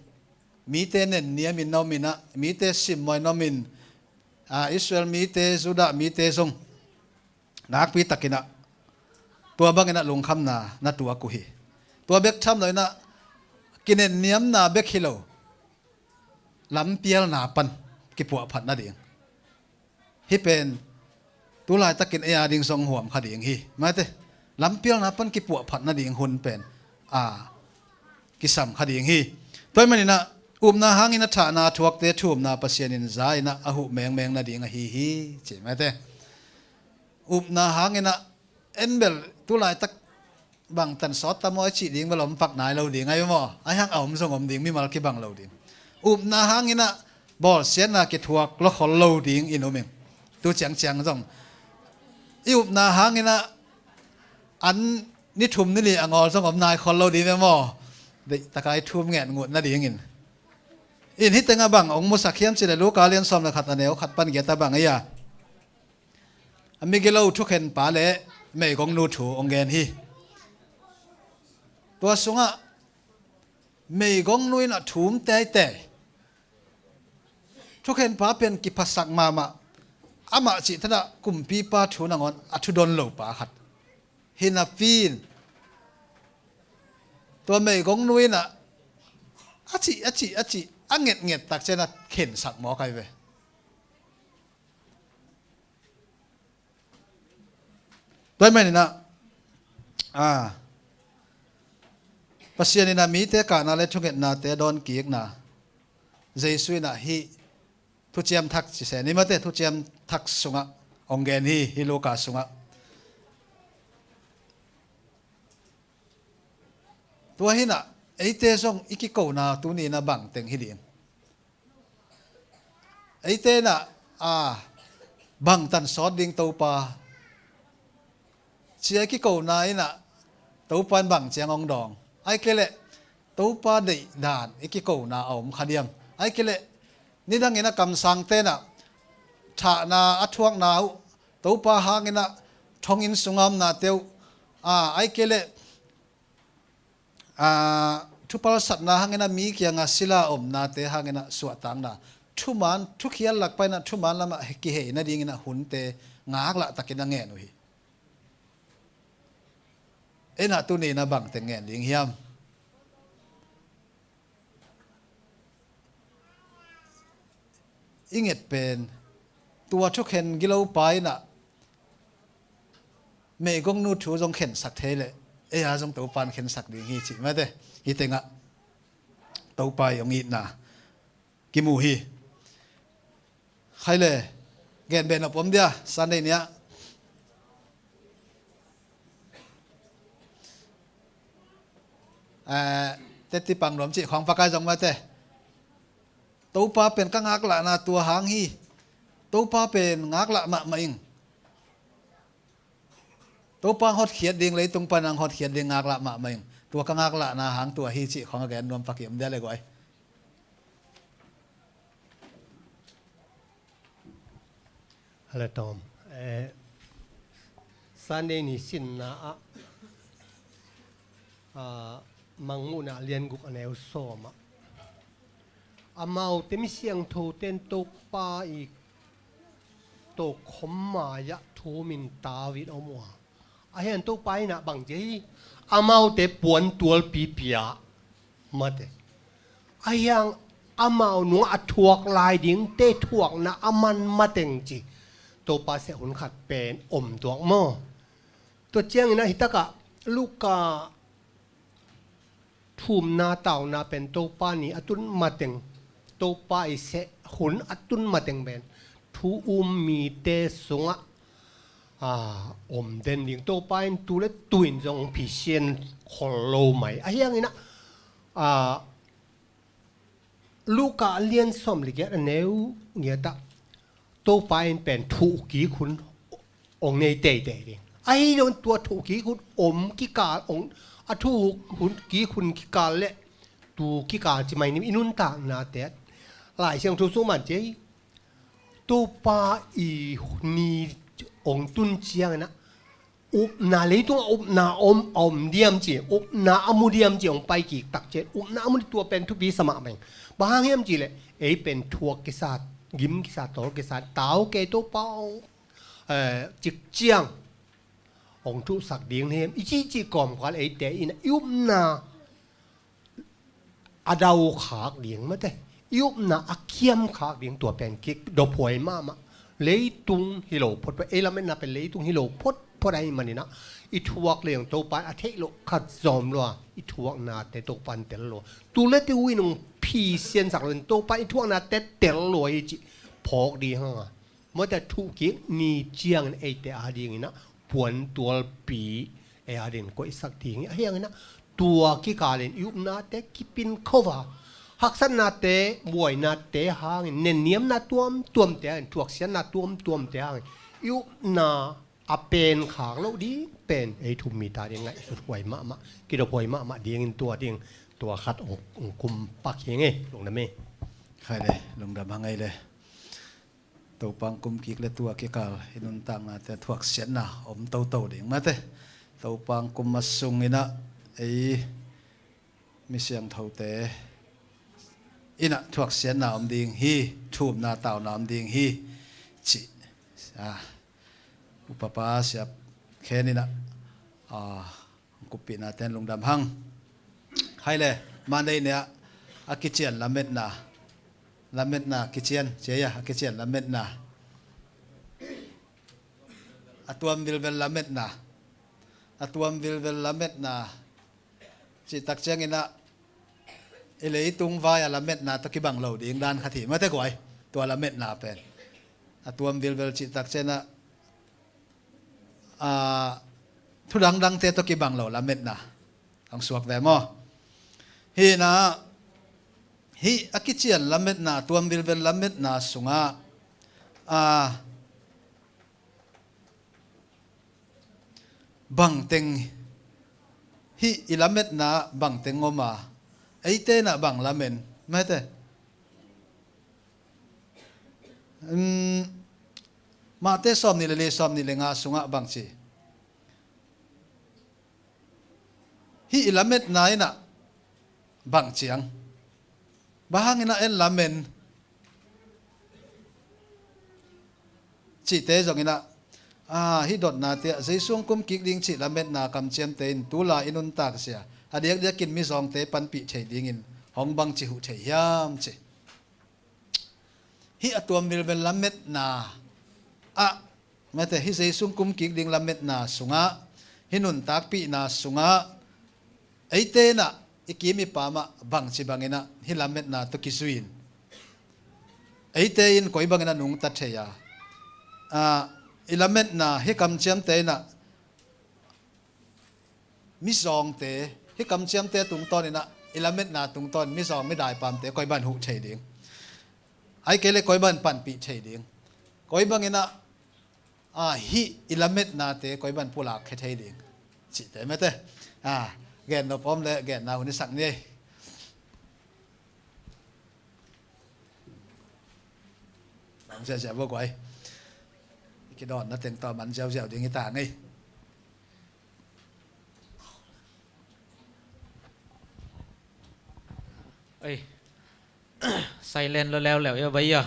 มีเตเนเนียมินนอมินะมีเตสิมมอยนอมินอิสราเอลมีเตจุดามีเตทรงนักพิตักินะตัวบังอินะลงคำนาตัวกุฮีตัวเบกทำเลยนะกินเนียมนาเบกฮิโลลำเปียลนาปันกิปัวผัดนาเดียงฮิเป็นตัวลายตะกินเอียดิงทรงห่วมขดียงฮีมาเตลำเปียลนาปันกิปัวผัดนาเดียงหุ่นเป็นกิสัมขดียงฮีตัวมันนี่นะนาหางินะฐานาทวกเตชุมนาปัสยานินใจนะอหุแมงนาเดียงฮีใช่ไหมเตนาหางินะเอ็นเบลตัวลายตะบังตันสอดตะมอยจีดิงมาหลอมฝักนายเราดีไงวะไอ้ฮักเอามส่งอมดิงมีมาลกิบังเราดินาหางินะบอลเสียนาเกทวกล็อกขอเราดิงอินโอเมงตัวเจียงส่งนาหางินะอันนี่ทุ่มนี่เลยงอส่งอมนายขอเราดีไหมวะเด็กตะกายทุ่มเงี้ยงวดนาดีงินอินฮิตงาบังองมุสักเขียมสิเดลูกาเลียนซอมละขัดอันเดียวขัดปันเกียตาบังไอ้ยาอเมริกาเราทุกเห็นป่าเล่ไม่กงนูถูองเกนฮีตัวสุงะไม่กงนุยน่ะถูมแต่ทุกเห็นป่าเป็นกิปัสสักมาอามาจิตนะกุมปีป้าถูนังอนอัชุดนโลป่าขัดฮินาฟีนตัวไม่กงนุยน่ะอาจิอังเงียดตักเจนะเข็นสักหมอใครเว้ตัวไม่นี่นะปัสยานินะมีเตกานาเลทุกเอ็ดนาเตดอนกีกนาเจสุยนะฮีทุเจียมทักสิเสนี่มาเตทุเจียมทักสุงะองเกนฮีโลกาสุงะตัวฮีนะไอเตส่งอิกิโกนาตัวนี้นะบังเต็งฮิเดียงไอเตนะบังตันสอดดิงตัวปาเชียกิโกนาอินะตัวปันบังเจียงองดองไอ้เกล็ดตัวปาดีด่านอิกิโกนาเอามขัดเดียมไอ้เกล็ดนี่ดังเงินกำสังเตนะชานาอัทวกนาตัวปาหาเงินทองอินสุงามนาเตียวไอ้เกล็ดทุพลสัตนาหาเงินมีเกียงศิลาอมนาเตหาเงินสวดตังนาทุมันทุกเขียนหลักไปนะทุมันละมากิเหนาดีเงินหุ่นเตงากละตะกินเงินหุยเอ็นตัวนี้นะบังแต่เงินดิงเฮียมอิงเอ็ดเป็นตัวทุกเห็นกิโลไปนะเมย์กงนูถูจงเข็นสักเทเลจงตัวปานเข็นสักดิงฮีจิไม่ได้ฮีเตงะตัวไปยองอีน่ะกิมูฮีใครเลยเงินเป็นผมเดียสันเดียนี้เตติปังหลวมจิของปากกาจงมาเตตัวป้าเป็นก็งักละนาตัวหางฮีตัวป้าเป็นงักละมาอิงตัวป้าหดเขียดดิ่งเลยตรงปนังหดเขียดดิ่งงักละมาอิงตัวก็งักละนาหางตัวฮีจิของแกนรวมปักเขียมได้เลยก่อยฮัลโหลทอมซันเดย์นี่สินนะมังมุนะเรียนกุกอันเอลโซมอามาเต็มเสียงโทเต็นตกป้าอีกตกขมมายะทูมินตาวิดอมัวไอเห็นตกไปนะบางทีอามาเตปวนตัวปีเปียมาเตไอยังอามาหนูอัดทวกลายดิ้งเตทวกนะอามันมาเต็งจีตัวปลาเสียหุ่นขัดเป็นอมตัวหม้อตัวเจียงนะฮิตกะลูกกาทุ่มนาเต่านาเป็นตัวปลานี่อตุนมาเต็งตัวปลาไอเสหุ่นอตุนมาเต็งเป็นทูมีเตสงะ อมเด่นลิงโตไปตัวเล็กตุยนจงพิเศษของโลใหม่ไอ้ยังไงนะลูกกาเลียนสมลิเกอันเนี้ยเงี้ยตาโตไปเป็นถูกกี่คุณองในเตะเองไอ้โดนตัวถูกกี่คุณอมกี่กาองถูกคุณกี่คุณกี่กาเละตัวกี่กาจะไม่นี่อินุนตาหน้าเตะหลายเชียงทุสุมันเจตัวปาอีนี่องตุนเชียงนะอุบนาเลยตัวอุบนาอมเดียมจีอุบนาอมุเดียมจีองไปกี่ตักเจ็ดอุบนาอมุตัวเป็นทุบีสมัครเองบางเฮียมจีเลยเป็นทัวกิสายิมกิสาโตกิสาเต้าเกตัวเป้าจิกเจียงองทุสักเดียงเฮียมอีจีกอมกว่าแต่อินะอุบนาอดาวขากเดียงมาแต่อุบนาอักเขียมขากเดียงตัวเป็นกิกดพวยมาเลยตุงฮิโลพดไปเราไม่นับเป็นเลยตุงฮิโลพดพอได้มันนี่นะอีทวกเลี้ยงโตปันอาเทโลขัดจอมลัวอีทวกนาแต่โตปันเตลโลตูเล็ดวินงพีเซียนสักเลยโตปันอีทวกนาแต่เตลโลอีจิพอกดีฮะเมื่อแต่ทุกินี่เจียงไอแต่อาดีนะผวนตัวปีไออาดีนก็อีสักทีงี้เฮียงนะตัวกิกาเลนยุบนาแต่กิปินเข้าว่าหักสันนาเตะบวยนาเตะหางเนเนียมนาตัวมเตะถวกเสียนาตัวมเตะหางยุนาอเป็นขางแล้วดีเป็นไอทุมมีตาเดียงไงสุดหวยมะกิโดหวยมะเดียงตัวเดียงตัวคัดองคุมปักเฮงไงลงน้ำเมย์ใครเลยลงดำหังไงเลยตัวปังกุมกิกเลยตัวกิกาลอินุนตังนะแต่ถวกเสียนะอมโตเดียงมาเตะตัวปังกุมมาสุงอินะไอมิเสียงเท่าเตะอินะถวกเสียนะอมดิ่งฮีทูบนาเต่าน้ำดิ่งฮีจิอุปปาเสียบแค่นี้นะกุปินาเต้นลงดำหังให้เลยมาในเนี่ยอากิเจียนละเม็ดนากิเจียนเจียอากิเจียนละเม็ดนาตัวมิลเวลละเม็ดนาตัวมิลเวลละเม็ดนาจิตักเจียงอินะเอเลยตุงวายละเม็ดนาตะกี้บังเหล่าดิ่งด้านขัดหิมาแต่ก่อยตัวละเม็ดนาเป็นตัวมิลเวลจิตักเจียนะทุดังเตตกิบังเหล่าละเม็ดนะอังสวกแวมอฮีนะฮีอากิเจียนละเม็ดนะตัวมิลเวลละเม็ดนะสุงาบังเต็งฮีอิละเม็ดนะบังเต็งงมาไอเตนะบังละเม็นไม่เตมาเตสอมนี่เลยสอมนี่เลยงาสุงะบังชีฮีอิลาเมตนายนะบังเชียงบางอินะเอ็นลาเมนชีเตจงอินะฮีดอดนาเตะใจส่งกุมกิกดิงชีลาเมตนากำเชียมเตนตุลาอินุนตากเสียเดียกกินมิซองเตปันปีเฉยดิงินห้องบังจิหุเฉยยามเฉฮีอตัวมิลเวลลาเมตนาแม้แต่ฮิเซซุงกุมกิกดิงละเม็ดนาสุงะฮินุนตากปีนาสุงะไอเตนะอิกิมิปามะบังชิบังเนะฮิละเม็ดนาตุกิสุอินไอเตอินคอยบังเนะนุงตัดเชียอิละเม็ดนาฮิกำเชียมเตนะมิซองเตฮิกำเชียมเตตุงตอนนี่นะอิละเม็ดนาตุงตอนมิซองไม่ได้ปามเตคอยบันหุเฉยดิงไอเกเลคอยบันปันปีเฉยดิงคอยบังเนะฮีอิลาเมตนาเตคอยบันพูลากแค่ไทยดิ่งจิตแต่ไม่เตแกนนพร้อมเลยแกนนาหุ่นสักนี่ผมจะบอกไว้คิดดอนนัดเต็งต่อมันเจ้าดิ่งต่างไงเอ้ยไซเลนแล้วเยอะไปเยอะ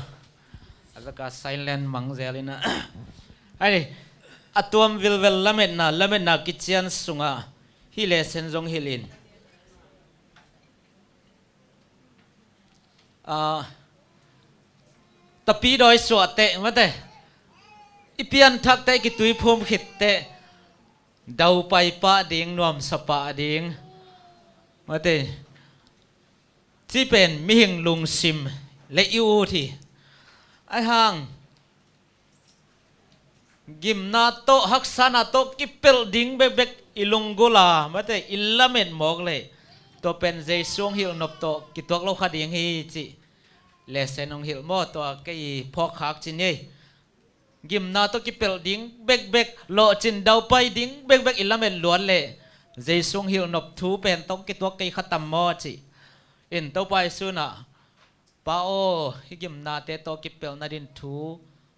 อาจจะไซเลนมังเจลินะไอ้อัตวมวิลเวลละเม็ดนากิจยันสุงะฮิเลเซนจงฮิลินตะปีโดยสวดเตะมาเตะอีเปียนทักเตะกิตุยพรมขิดเตะดาวไปปะดิ่งนวมสปะดิ่งมาเตะที่เป็นมิหิงลุงซิมและอิวที่ไอ้ห่าง กิมนาโตฮักษานาโตกิเปลดิ้งเบกเบกอิลุงกุลามาแต่อิลลาเมนหมอกเลยตัวเป็นเจสวงฮิลนบโตกิตัวเราขัดยังฮีจีเลเซนองฮิลโมตัวก็อีพอกขักจินนี่กิมนาโตกิเปลดิ้งเบกเบกโลจินดาวไปดิ้งเบกเบกอิลลาเมนล้วนเลยเจสวงฮิลนบทูเป็นต้องกิตัวก็อีขัดตัมโมจีอินตัวไปสุนะป้าโอฮิกิมนาเตโตกิเปลนาดินทู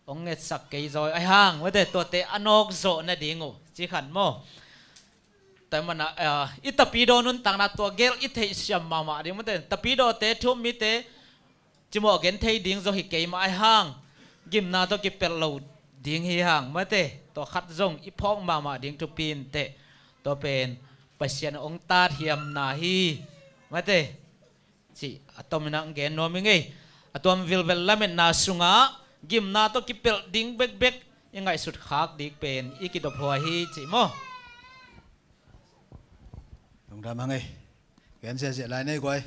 องเงสักเกยจอยไอห่างว่าแต่ตัวเตอนอกโซนาดิงูจีขันโมแต่มันอิตาปีโดนุนต่างนักตัวเกลอิเทชิมมาดิมันแต่ตาปีโดเตทุ่มมิเตจิโมเกนเทดิ้งโซฮิเกยมาไอห่างกิมนาตัวกิเปลลูดิ้งฮิห่างมาเตตัวขัดจงอิพองมาดิ้งทุปีนเตตัวเป็นปัจเจนองตาเทียมนาฮีมาเตจีอัตมินังเกนโนมิงเงอัตวมวิลเวลลาเมนนาสุงะกิมนาโตกิเปลดิ้งเบกเบกยังไงสุดขากดิกเป็นอีกิดพลอยฮีจิโมตรงทำยังไงแกนเสียไรนี่ก้อย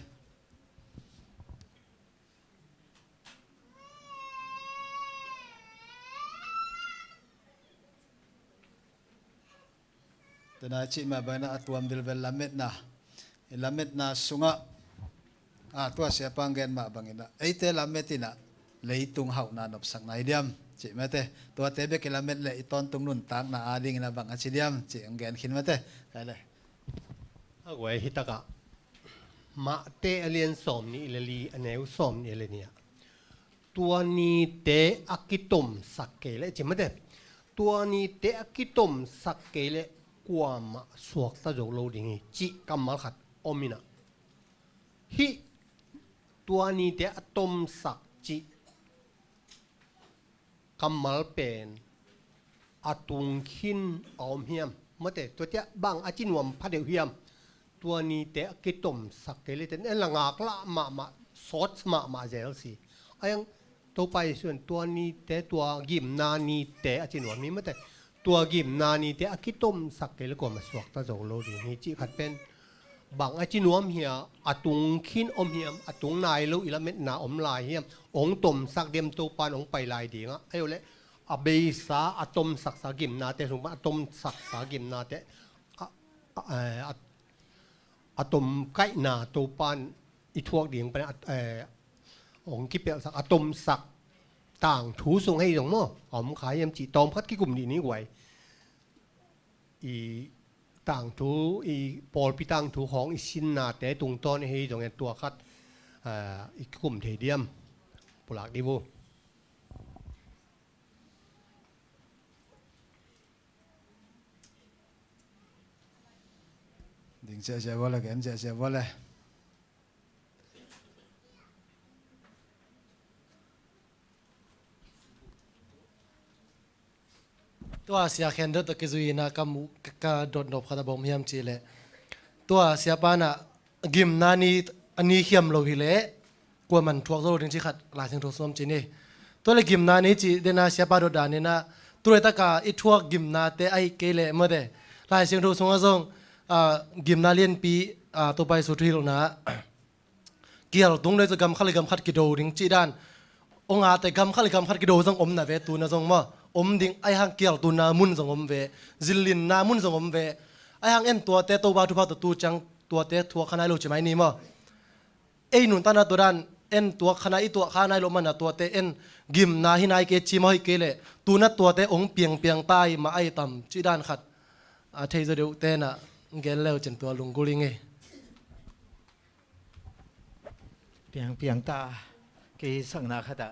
ตอนนี้มาเป็นตัวมิลเวลลาเมตนาสุงะตัวเสียปังเกนมาบังอินะไอเตลาเมตินะเลยตุงเฮานานบสักนายเดียมจิมาเตตัวเตเบกิลาเมตเลยตอนตุงนุนตากนาอาดิงนะบังอาชิเดียมจิอังเกนขินมาเตใครเลยเอาไว้ฮิตกะมาเตอเลียนสอมนี่เลลีอันเนวสอมนี่เลยเนี่ยตัวนี้เตอกิตมสักเกลจิมาเตตัวนี้เตอกิตมสักเกลกว่ามาสวกตะโจโลดิงจิกัมมัลขัดอมินะฮิตัวนี้เตอตมสักจิกัมมัลเป็นอตุงขินออมเฮียมมาเตตัวเจ้าบางอาจินวมพัดเดียวเฮียมตัวนี้เตะกิตมสักเกลิเตนละงากละมาสดมาเจลสิไอ้ยังตัวไปส่วนตัวนี้เตะตัวกิมนานีเตะอาจินวมนี้มาเตตัวกิมนานีเตะกิตมสักเกลิกว่ามาสวกตาโจโลดีนี่จีขัดเป็นบางอาจินวมเฮียอตุงขินอมเฮียมอตุงนายลูอิละเม็ดนาอมลายเฮียมองตมสักเดียมตัวปานองไปลายดีงะไอ้เลยอเบสาอะตอมสักสากิมนาเตสมอะตอมสักสากิมนาเตอะตอมไก่นาตัวปานอีทวกเดียงไปองคิดเป็นสักอะตอมสักต่างถูส่งให้ตรงมั้งอ๋อมขายยำจีตอมพัดกี่กลุ่มดีนี้ไว้อีต่างถูอีปอลพิต่างถูของอีชินนาเตตรงต้นให้ตรงตัวคัดอีกลุ่มเทเดียมปุลักดีโวดิ่งเสียว่าเลยแกนเสียว่าเลยตัวเสียแคนเดอร์ตะกิจุยนะกำกระโดดนบขัดบอมเฮียมจีเลตัวเสียปานะกิมนานีอันนี้เขียมโลหิเลกว่ามันทวกโซถึงที่ขัดหลายถึงทวกซ้อมจีนี่ตัวเลยกิมนานีจีเดน่าเสียปาโดดานี่นะตัวตะกาอีทวกกิมนาเตไอเกเลเมื่อเดหลายเสียงทวกซ้อมซงกิมนาเลียนปีตัวไปสุดที่ลงนะเกี่ยวตรงเลยจะกำขัดเลยกำขัดกิโดถึงจีด้านองอาแต่กำขัดเลยกำขัดกิโดซงอมนะเวตูนะซงมั่อมดิ่งไอหังเกี่ยวตัวนามุนซงอมเวจิลินนามุนซงอมเวไอหังเอ็นตัวเตตัวบาทุพาตัวจังตัวเตทัวขณะโลใช่ไหมนี่มั่ไอหนุนตานาตัวด้านเอ็นตัวขณะอีตัวขณะโลมันนะตัวเตเอ็นกิมนาหินายเกจิมาฮิเกเลตัวนัดตัวเตองเปียงตายมาไอต่ำจีด้านขัดเทจะเดือดเตน่ะเกลเลวจนตัวลุงกุลิงเปียงตาเกยสังนาขัด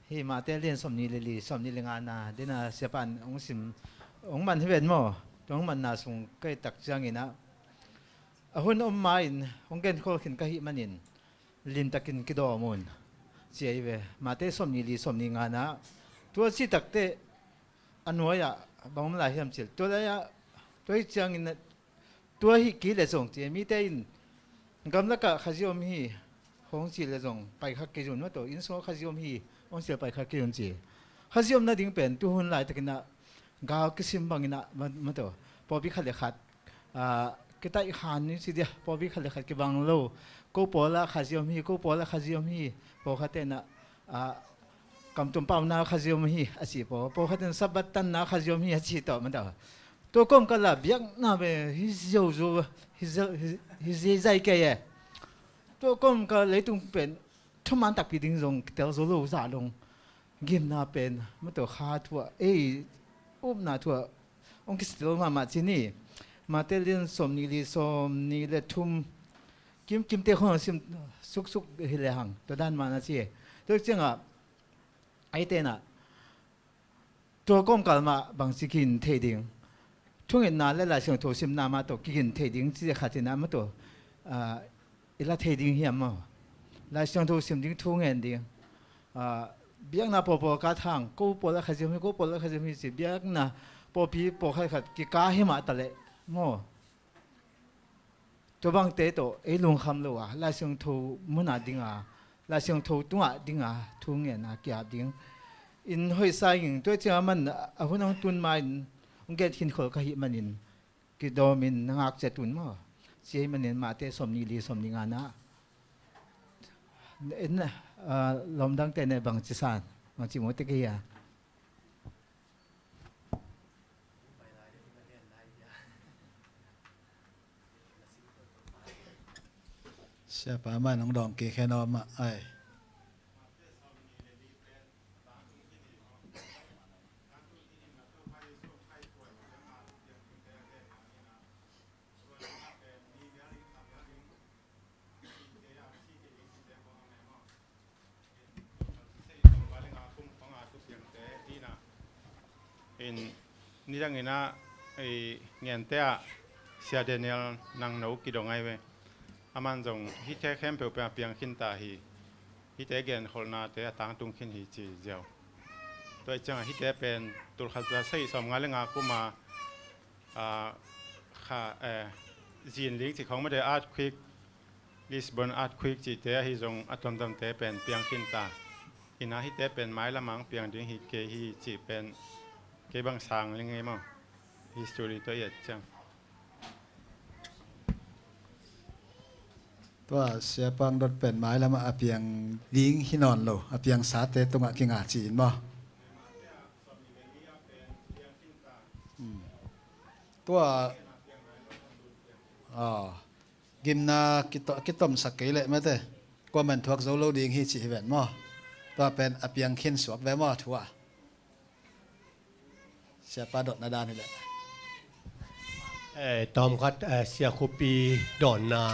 เฮมาเตเลียนสมนีลีสมนีเลงานาเดน่าเสียปันองสิมองมันที่เป็นมั้งองมันน่าส่งใกล้ตักจังอินะหุ่นอมมาอินองเกนคนขินกะหิมันอินลิมตักินกิโดอมุนเจียเวมาเตสมนีลีสมนีงานะตัวสิตักเตอันหัวยะบางมันหลายเฮียมจิลตัวละยะตัวจังอินตัวฮิกิเลส่งเจียมีเตอินกำลังกะขจิอมฮีของจิเลส่งไปขักกิจุนว่าตัวอินโซขจิอมฮีองเสียไปขักกิจุนจีขจิอมน่าดิ่งเป็นตัวหุ่นหลายตะกินะกาวกิสิมบังอินะมันตัวพอพิขัดเลขัดกิตาอีขานนี่สิเดียพอพิขัดเลขัดกิบังโลกูปอละขจิอมฮีกูปอละขจิอมฮีพอขัดเตนะ กำตุ่มเป้านาขจิมฮีอาชีพพอขัดสับบัตตันนาขจิมฮีอาชีพต่อมันต่อตัวก้มก็ลับยักน่าเป็นฮิโยโจฮิเซใจแก่ตัวก้มก็เลยต้องเป็นทุกมันตักปีดิ้งลงเดี๋ยวโซโล่ซาลงกิมน่าเป็นมันตัวขาทั่วอุ้มน่าทั่วองค์กิสติลมาที่นี่มาเตลินสมนีเลทุ่มกิมเตะของซิมสุกเฮเลหังตัวด้านมานะสิตัวจริงอ่ะไอเตน่ะตัวก้มกันมาบางสิกินเทดิ้งช่วงนั้นน่ะหลายๆช่วงตัวซิมนามาตัวกินเทดิ้งที่จะขาดที่น้ำมาตัวเวลาเทดิ้งเหี้ยมั้งหลายช่วงตัวซิมดิ้งทุ่งเงินดิ้งเบียงน่ะพอๆกระทั่งกูปวดแล้วขจิมให้กูปวดแล้วขจิมให้สิเบียงน่ะพอพี่พอใครขัดกิกาให้มาตะเละมั่วตัวบางเตะตัวลงคำเลยว่ะลายเสียงทูมุนาดิ้งลายเสียงทูตัวดิ้งทุ่งเงินเกียบดิ้งอินห้อยสายอิงตัวเจ้ามันหุ่นน้องตุนมาองเกตหินขอขยิมันอินกิโดมินนักเจตุนมั่วเสียมันอินมาเตะสมนีลีสมนิงานะอินลมดังเตในบางจิสานบางจิโมติกียเสียป้ามาน้องดองเกแค่นอมาไอนี่ดังนี้นะไอเงียนเตะเสียเดนิเอลนังหนูกิดงไงเว้ยอามันจงฮิตแค่เปล่าเพียงขึ้นตาฮิตเกนคนนาเตะต่างตุงขึ้นฮิจีเจียวตัวจังฮิตเป็นตัวขัดจะใส่สมงานเรื่องกูมาค่ะจีนลีกที่เขาไม่ได้อาร์ตควิกลิสบอนอาร์ตควิกจีเตะฮิจงอัตตมเตะเป็นเพียงขึ้นตาอินาฮิตเป็นไม้ละมังเพียงดึงฮิเกฮิจีเป็นเก็บบางสางยังไงมั่ง history ตัวเอ็ดจังตัวเสียปังรถเป็นไม้แล้วมาเพียงดิ้งหินอนโลเพียงสาเตตรงกิงอาจีนบ่ตัวกิมนากิตอมสักเกลไม่เต้ก็มันทวกโซโลดิ้งฮิจิเวนมั่งตัวเป็นเพียงขินสวกแวมั่งทัวเสียปาดดนาดานี่แหละตอมกัดเสียคุปีดอนนา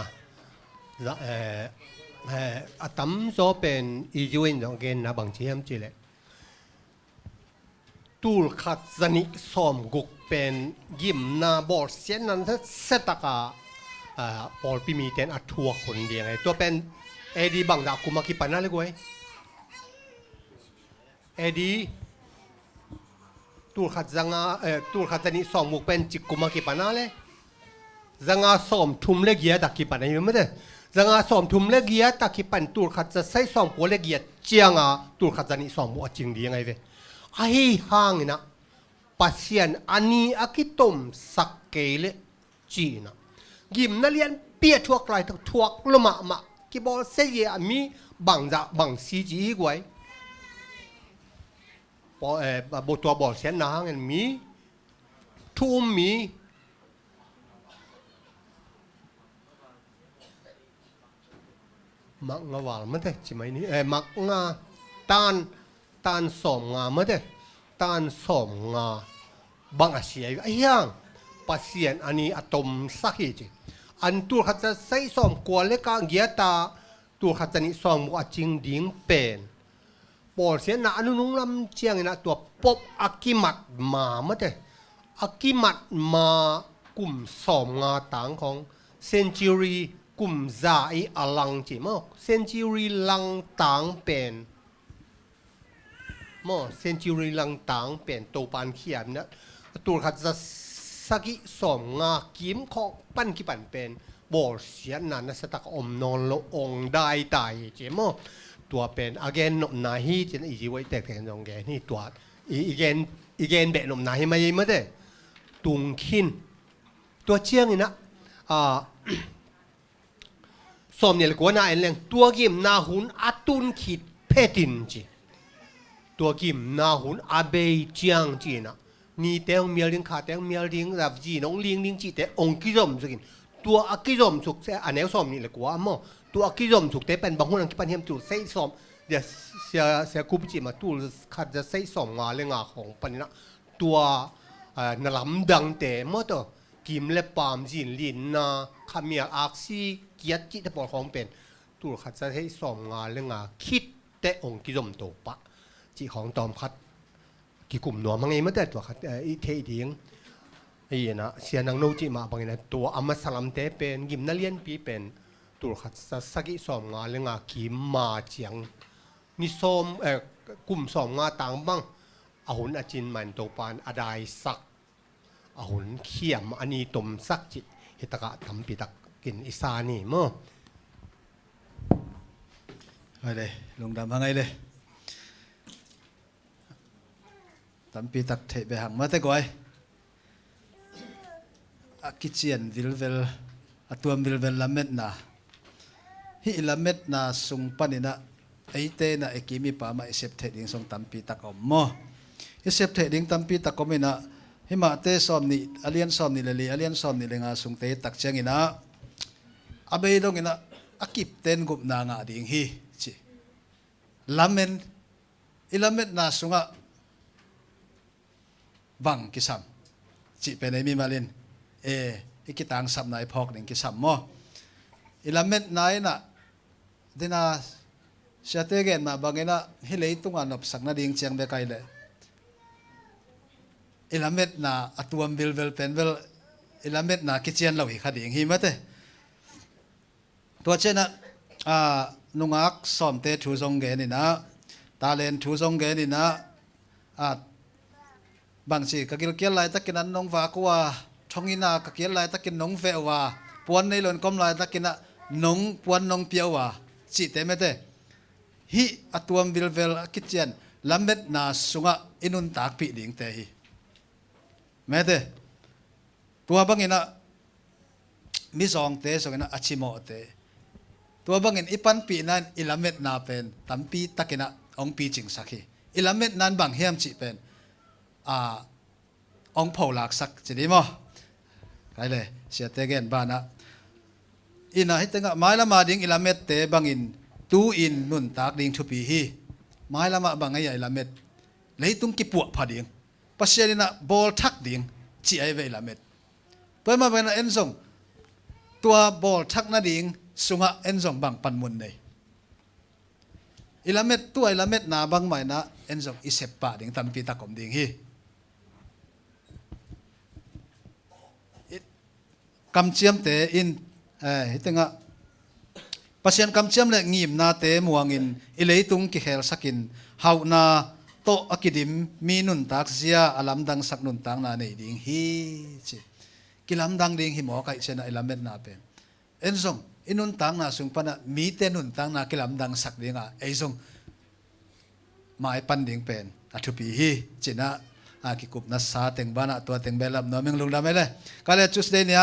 อาตั้มโซเป็นอีจวินจงเกนนะบางทีมจีเลยตูลขัดสนิสอมกุกเป็นยิมนาบอลเสียนั้นเซตกาบอลปีมีเต็นอัดทัวคนเดียวไงตัวเป็นเอดีบังดากุมากิปันนั่นเลยกูเอดีตูลขัดจังตูลขัดสนิสอมกุกเป็นจิกุมากิปันนั่นเลยจังสอมทุ่มเล็กเยอะตะกิปันนั่นยังไม่ได้จังสอมทุ่มเล็กเยอะตะกิปันตูลขัดจะใส่สอมปัวเล็กเยอะเจียงตูลขัดสนิสอมวัวจริงดียังไงเว้ยไอ้ห่างนะปัสยันอันนี้อากิตมสักเกลจีนะยิมนั่นเรียนเปียทั่วไกลทั่วละมากิบอลเสียมีบังซีจีกไว้บตัวบอลเสียนางมีทุ่มมีมักงาวาลมันเถอะใช่ไหมนี่มักงาตานสอมงามันเถอะตานสอมงาบางอาเซียไอ้ยังปัสยันอันนี้อะตอมสักเหตุอันตัวขัดจะใส่สอมกว่าเล็กเกียตาตัวขัดจะนี่สอมว่าจริงดิ่งเป็นบอลเสียนะอนุนุงลำเชียงนะตัวปบอากิมัดมามันเถอะอากิมัดมากลุ่มสอมงาต่างของเซนจูรีกลุ่มซาอีอลังจีมั้งเซนจูรีลังต่างเป็นมั้งเซนจูรีลังต่างเป็นตัวปานเขียนนะตัวขัดจะสักสองงากิมของปั้นกี่ปั้นเป็นบอลเสียนันนะสตักอมนอนโลองได้ตายจีมั้งตัวเป็นอเกนนมนาฮีจีนอีจีไว้แต่แทนตรงแกนี่ตัวอีเกนเบะนมนาฮีไม่ยังไม่ได้ตุงขินตัวเชียงนี่นะสมเนี่ยกว่าน่าเอ็นแรงตัวกิมนาหุนอัตุนขีดเพตินจี ตัวกิมนาหุนอาเบยเจียงจีนะนี่แต่งเมียลิงขาแต่งเมียลิงแบบจีน้องลิงจีแต่องค์กิจอมสุกินตัวอกิจอมสุกเสียอันนี้ซ้อมนี่แหละกูว่ามั่งตัวอกิจอมสุกแต่เป็นบางคนอันคิดปัญหาจุดใส่ซ้อมเดี๋ยวเสียกูไปจีมาตัวขัดจะใส่ซ้อมงานเรื่องงานของปัญญาตัวนลำดังแต่เมื่อตัวกิมเล็บปามจีนลินนะขมีอักซีเกียรติที่ปอของเป็นตัวขัดจะให้ซ้อมงานเรื่องงานคิดแต่องค์กิจอมตัวปะจีของตอมคัดกี่กลุ่มหน่วมังเองไม่ได้ตัวคัดอีเทียงไอ้นะเสียนังโนจิมาบางอย่างตัวอามาสลัมเตเป็นกิมนักเรียนปีเป็นตัวคัดสักกี่สองงานเรื่องกิมมาเจียงนี่ส้มกลุ่มสองงานต่างบ้างอาหุนอาจินมันตัวปานอาได้สักอาหุนเขียมอันนี้ต้มสักจิเหตุกะทำปีตักกินอิสานี่มั้งอะไรลงดำพังไงเลยทำปีตักเทไปหังมาแต่ก่อยกิจเจียนวิลเวลตัววิลเวลละเม็ดนะฮิละเม็ดนะสุงปันินะไอเตนะไอกิมีปามาเสพเทดิ้งส่งทำปีตักอมมอเสพเทดิ้งทำปีตักอมินะฮิมาเตซ้อมนี่อเลียนซ้อมนี่เลยอเลียนซ้อมนี่เลยงาสุงเตตักเชียงอินะอาเบยดงอินะอากิบเต้นกุบนางาดิ้งฮีจิละเม็ดอิละเม็ดนะสุงะบังกิสัมจิเป็นไอมีมาลินอีกิตังสับนายพอกหนึ่งกิสัมมออิลามิดนายนะดินาเสียเตเกนมาบางเงินะฮิเลตุงานอบสักนาดิ่งเชียงเบกไกเลยอิลามิดนะอัตวมบิลเวลเป็นเวลอิลามิดนะกิจเจียนเราหิคดิ่งหิมะเตตัวเช่นนะนุงักสอมเตทูซงเกนินะตาเลนทูซงเกนินะบางสิกกิลเกียร์ไล่ตะกินนั้นน้องฟ้ากัวทองอินากกิลไล่ตะกินน้องเฟว่าปวนในหล่นก้มไล่ตะกินนะน้องปวนน้องเปียวว่าสิเตไม่เตฮิอัตวมวิลเวลกิจเจียนลำเม็ดนาสุงะอินุนตากปีดิ่งเตฮิไม่เตตัวบางอินะมิสองเตสองอินะอาชิโมเตตัวบางอินอีปันปีนั้นอิลำเม็ดนาเป็นตั้มปีตะกินะองปีจิงสักฮีอิลำเม็ดนั้นบางเฮียมจิเป็นองเผาหลักสักจะดีมั้ยใครเลยเสียเตเกนบ้านะอินะให้ตั้งไม้ละมาดิ่งอิลาเม็ดเตบังอินตูอินนุนตากดิ่งทุปีฮีไม้ละมาบังไงอิลาเม็ดเลยตุ้งกิปวกพอดิ่งปัสเซียนะบอลทักดิ่งจีไอเวอิลาเม็ดตัวมาเป็นเอ็นซงตัวบอลทักนั่นดิ่งสุงะเอ็นซงบังปันมุนเลยอิลาเม็ดตัวอิลาเม็ดนาบังไม่นะเอ็นซงอิเซปปะดิ่งตั้มปีตะกอมดิ่งฮีกำเชียมเตอินฮิตงะปัสยันกำเชียมเลงีมนาเตมวงอินอิเลตุงกิเฮลสักินฮาวนาโตอกิดิมมีนุนตักเสียอลัมดังสักนุนตังนาในดิ่งฮีจิกิลัมดังดิ่งฮิหมอไก่เชนะอิลาเม็ดนาเป็นเอ็นซงอินุนตังนาสุงปนะมีเตนุนตังนากิลัมดังสักดิ่งอ่ะไอซงหมายปันดิ่งเป็นอัตุปีฮีจินะกิกุบนัสซาเต็งบ้านะตัวเต็งเบลับน้อมิงลุงดำไม่เลยก็เลยจุดเดียนี้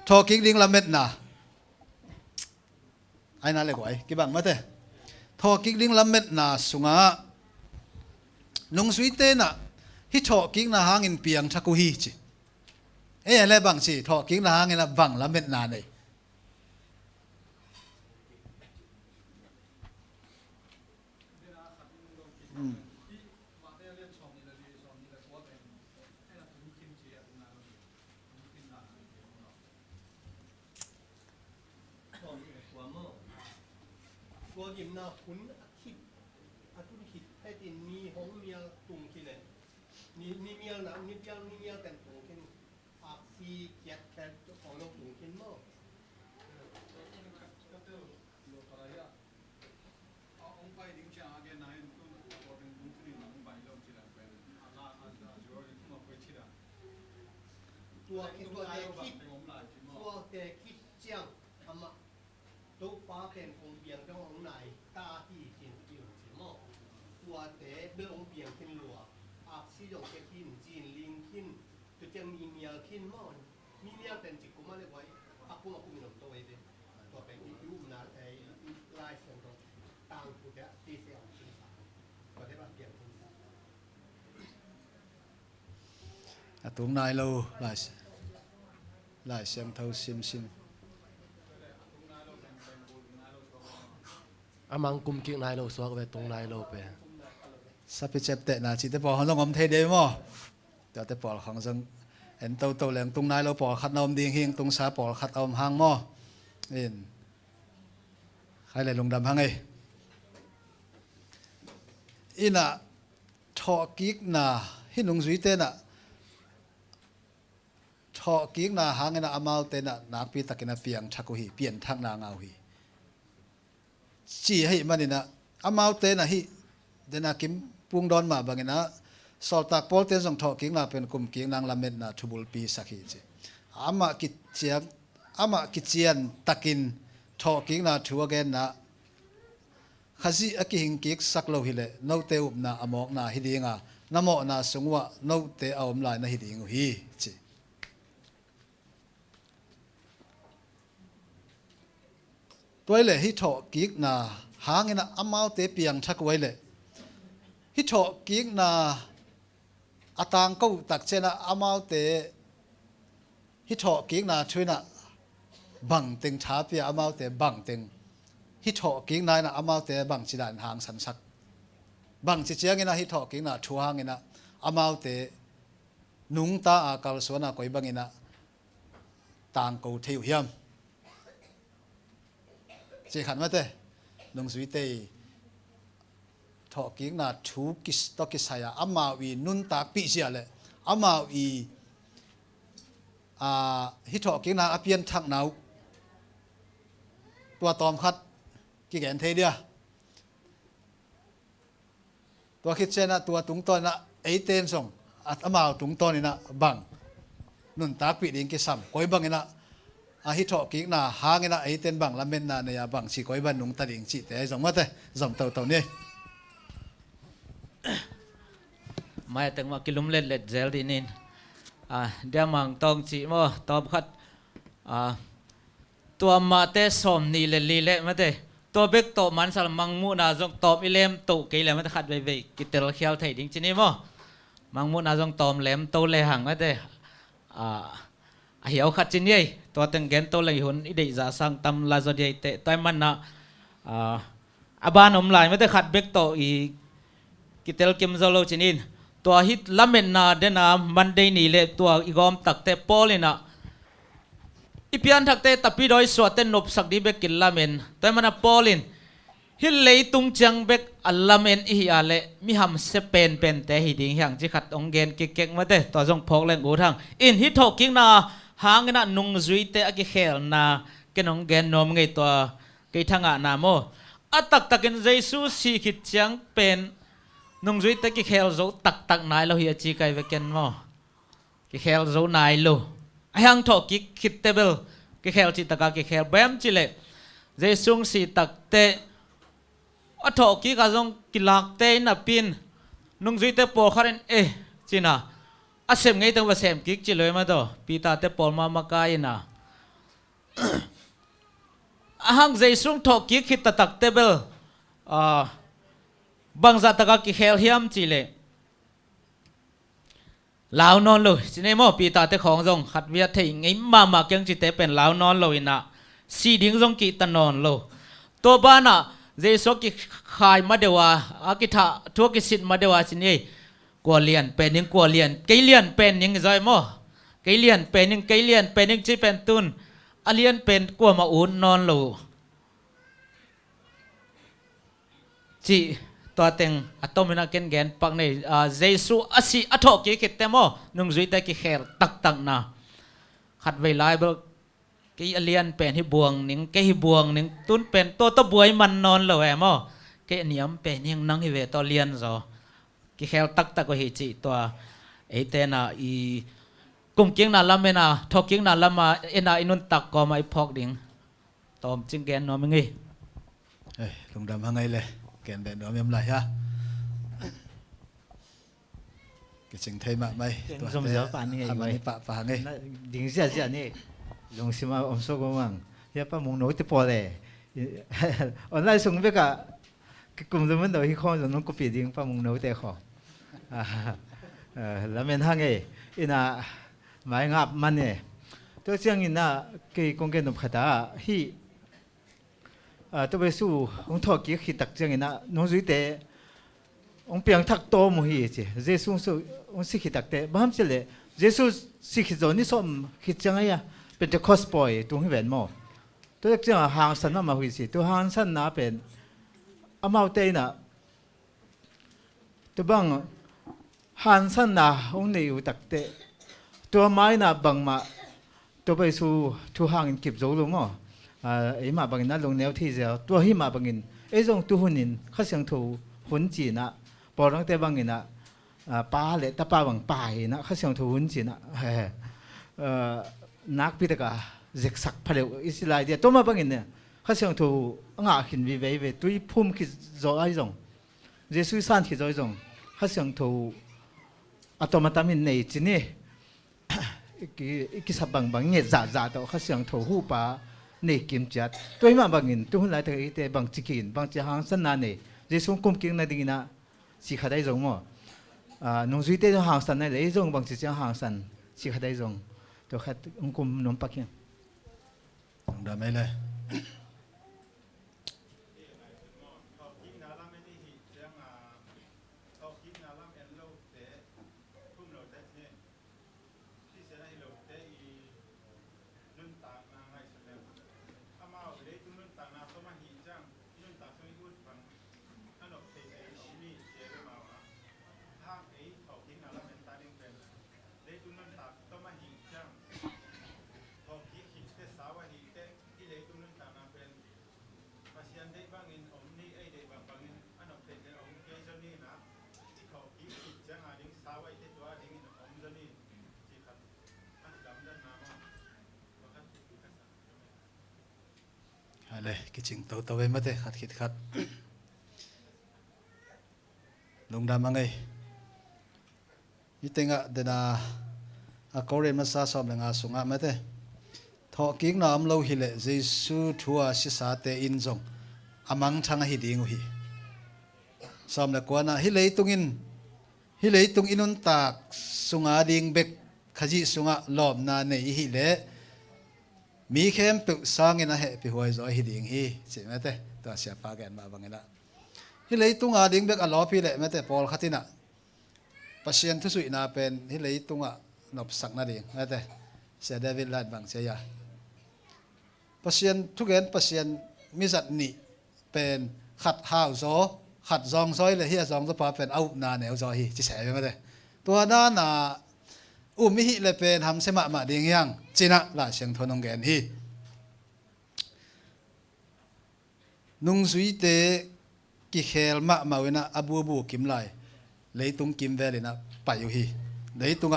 ทอกิ้งดิ่งละเม็ดนะไอ้นั่นเลยกว่าไอ้กี่บังมาเถอะทอกิ้งดิ่งละเม็ดนะสุงะนุ่งสวีเตนะฮิทอกิ้งนะหางอินเปียงทักกุฮีจิอะไรบังสิทอกิ้งนะหางอินบังละเม็ดนาเลยตัวยิมนาขุนคิดอาตุนคิดให้ตินมีห้องเมียตุงคิดเลยนี่เมียนะนี่เมียแต่ตุงคิดอักซีเกียรแต่ของเราตุงคิดมั้งตัวแต่คิดเจียงทำมาตุ๊กป้าเป็นองเบียงเจ้าของนายตาที่เขียนเกี่ยวเสียมั้งตัวแต่เบื้ององเบียงขึ้นหลัวอักซีหยกเก็บขินจีนลิงขินตัวจะมีเมียขินมั้งมีเมียเป็นจิกกุมาเลยไว้อากุมาคุมีหนุ่มตัวเองตัวเป็นที่ยุ่งนะไอ้ลายเส้นตัวต่างผู้เดียตีเสียงขึ้นสามตัวได้แบบเปลี่ยนขึ้นสาม tung nai lâu lại xem thâu sim sim amang kum ki nai lo suak ve tung nai lo pe sắp bị chép tệ là chỉ tới bỏ hàng long om thế đấy mà cho tới bỏ hàng rong em tàu leng tung nai lâu bỏ khát om điên hiên tung sa bỏ khát om hàng mà in khai lại lùng đầm hàng ấy ina thọ kiết na hin lùng duy tên à thọ kiết na hàng na amal tên à nạp pi takina piang chaku hi pian thang na ngau hi chỉ hay mà nè amal tên à hi tên à kim pung don mà bằng na sol tak pol tên dòng thọ kiết na pen kum kiết nang lamen na thubul pi sakhi chi ama kichian takin thọ kiết na thu again na khazi akihing kiek saklo hile no te up na amok na hidinga namo na sungwa no te awm lai na hiding hi chi toile hi tho kiek na hangena amau te piang thak waile hi tho kiek na atang ko tak chena amau te hi tho kiek na thuina bang teng tha pia amau te bang teng hi thọ kiếng nai na amau te bang chi dan hang san sak bang chi chiang ina hi thọ kiếng na thu hang ina amau te nung ta a kal so na koi bang ina tang ko theu hiam che khan ma te nung sui te thọ kiếng na thu kis to kisaya amau wi nun ta pi sia le amau wi hi thọ kiếng na apian thak nau tua tom khat cái ghen thế dia tua khít trên na tua tung ton na ấy tên song amao tung ton na bang nun ta pi ding cái sam koi bang na hi thọ kiếng na hang na ấy tên bang lamen na ya bang chỉ koi ban nung ta ding chỉ te giống mất thế giống tàu ni mai teng ma kilum let gel đi nín dia mang tong chỉ mo tom khat tua ma te som ni le li le ma teตัวเบกโตมันสลัมมังมูนาจงตอมอิเลมโตกี่เลมมันขัดไปไปกิเตลเขียวไทยดิ้งจีนี่มั้งมังมูนาจงตอมเลมโตเลยห่างไม่ได้เหี่ยวขัดจีนี่ตัวตึงเกนโตเลยหุ่นอิเดจ่าสังตำลาจดีเตะตัวมันนะบ้านอมลายไม่ได้ขัดเบกโตอีกิเตลกิมโซโลจีนี่ตัวฮิตลาเมนนาเดนามันได้นี่เลยตัวอีกอมตักเตะโปเลยนะอีพิอันทักเตตับปีดอยสวดเตนนบสักดีเบกิลลาเมนแต่มันปอลินฮิเลตุงจังเบกอัลลาเมนอีอาเลมิฮัมเซเป็นแต่ฮิดิงอย่างที่ขัดองเกนเก่งมาเตต่อจงพกแรงกูทั้งอินฮิทอกกิ้งนาหางนะนุงจุยเตอกิเขลนาเกนองเกนนมไงตัวไกทั้งอานาโมอัตักตักินเยซูสีขิดจังเป็นนุงจุยเตกิเขลโจตักนายเราเฮียจีไกเวกันโมกิเขลโจนายโลยังถกคิดเตเบิลกิเคลจิตกากิเคลแบมจิเลเจสุงสีตักเตอถกกาจงกิลักเตนับปินนุ่งจุยเตปอลขันจินะอาเซมไงตั้งว่าเซมกิกจิเลยมาตัวปีตาเตปอลมากายนะหังเจสุงถกคิดตักเตเบิลบางจัตกากิเคลเฮียมจิเลลาวนอนเลยสิเนี่ยมอปีตาเตของจงขัดเวียดเทงไงมาเกียงจิตเตเป็นลาวนอนเลยนะสีดิ้งจงกีตนอนเลยตัวบ้านน่ะเจสกิขายมาเดวะอากิทะทัวกิสิทมาเดวะสิเนี่ยกัวเลียนเป็นยังกัวเลียนไกเลียนเป็นยังจอยมอไกเลียนเป็นยังไกเลียนเป็นยังจีเป็นตุนอเลียนเป็นกัวมาอุ่นนอนเลยจีตัวเต็งอัตโนมัติเกณฑ์ปักในเจสุอาศัยอัฐกิคิดเต็มอ่ะนุ่งจุยแต่กิเขลตักนะขัดไว้ไล่เบลกี่เลียนเป็นหิบวงหนิงกี่หิบวงหนิงตุนเป็นตัวตะบวยมันนอนเลยมั้งกี่เหนียมเป็นยังนั่งหิเวตัวเลียนจ้ะกิเขลตักก็หิจิตัวไอเตน่ะอีกุมเกียงน่ะละเมน่ะทอกเกียงน่ะละมาเอ็น่ะอินุนตักก็มาไอพอกดิ่งตอมจึงแกนนอนมึงไงลงดำหางไงเลยแกนแบบน้อมยำไหลฮะcái trình thay mà mày trong giờ bạn này mày bà này đỉnh giờ này dùng xem mà ông số của mình giờ bà muốn nói tới bỏ đấy online dùng với cả cái cùng dân vấn đề khi không rồi nó có bị đỉnh bà muốn nói tới khó là mình hàng ấy อินะหมายงับมันเนี่ยตัวเชียงอินะเกี่ยกงเกนนบขดาฮีตัวไปสู้องทอกี้ขีตักเชียงอินะน้องสุยเตองเปียงทักโตมุฮีเจเจสุสุองสิขีตักเตบ้ามเจเลเจสุสิขีโจนี่สมขีจังไงอะเป็นจะคอสปอยตรงที่แหวนหมอตัวเจ้าหางสันมาหุยสิตัวหางสันน่ะเป็นอามาเตน่ะตัวบังหางสันน่ะองนี่อยู่ตักเตตัวไม้น่ะบังมาตัวไปสู่ตัวหางเก็บโจลงมั้งไอ้มาบังนั้นลงแนวที่เดียวตัวหิมาบังอินไอ้ตรงตัวหุ่นอินเขาเสียงถูหุ่นจีน่ะพอตั้งแต่บังอินน่ะป้าเละตาป้าบังป่ายน่ะเขาเสียงถูหุ่นจีน่ะนักพิธกาเจ็กสักพะเลวอิสราเอลตัวมาบังอินเนี่ยเขาเสียงถูงาขินวิเวเวตุยพุ่มขิดโจไอจงเยซูสันขิดโจไอจงเขาเสียงถูอัตมาตามินในจีนี่กิสับบังบังเงี้ยจ่าตัวเขาเสียงถูหูปาในกิมจัดตัวมาบังอินตัวหุ่นไรแต่อีเตบังจิกินบังจะหางสันนานี่เยซูกุมกิงนาดิ่งนะสิขัดได้จงมั้งน้องจุยเตจะหางสันนั่นเลยจงบังจะหางสันสิขัดได้จงตัวขัดองคุมน้องปักยังได้ไหมเลยอะไรกิจงตัวเองมาเถอะขัดคิดขัดลงดำมังไงยี่เต็งอ่ะเดน่าอากูเรียนมาซาสอบหนึ่งอาสุงอ่ะมาเถอะทอกิ้งน้ำเราหิเลเจสูทัวสิสาเตอินจงอามังช่างหิดิงหิสอบหนึ่งกว่านะหิเลตุงอินุนตากสุงอาดิงเบกขจิสุงอ่ะหลอมนาเนยหิเลมีเข้มตุสร้างเงินเหตุพิหวยจอยหิดิงฮีใช่ไหมเต้ตัวเสียฟ้าแกนมาบางเงินละฮิเลยตุงอาดิงเบกอลอพี่เละไหมเต้พอลขัดที่น่ะปัศยันทุสุยนาเป็นฮิเลยตุงอ่ะนบสักนาดิงไหมเต้เสียเดวิดลาดบางเสียยาปัศยันทุกเงินปัศยันมิสัตนี่เป็นขัดห้าวโซขัดซองซอยเลยเฮียซองตัวพาเป็นเอานาแนวซอยฮีจะใช่ไหมเต้ตัวด้านน่ะมิหิเลยเป็นทำเสมาดิ่งยังจีน่ะละเสียงทนงแกนฮีนุ่งสุยเตกิเคลมาเวนะอบูกิมไลเลยตุงกิมเวลินะไปอยู่ฮีเลยตุง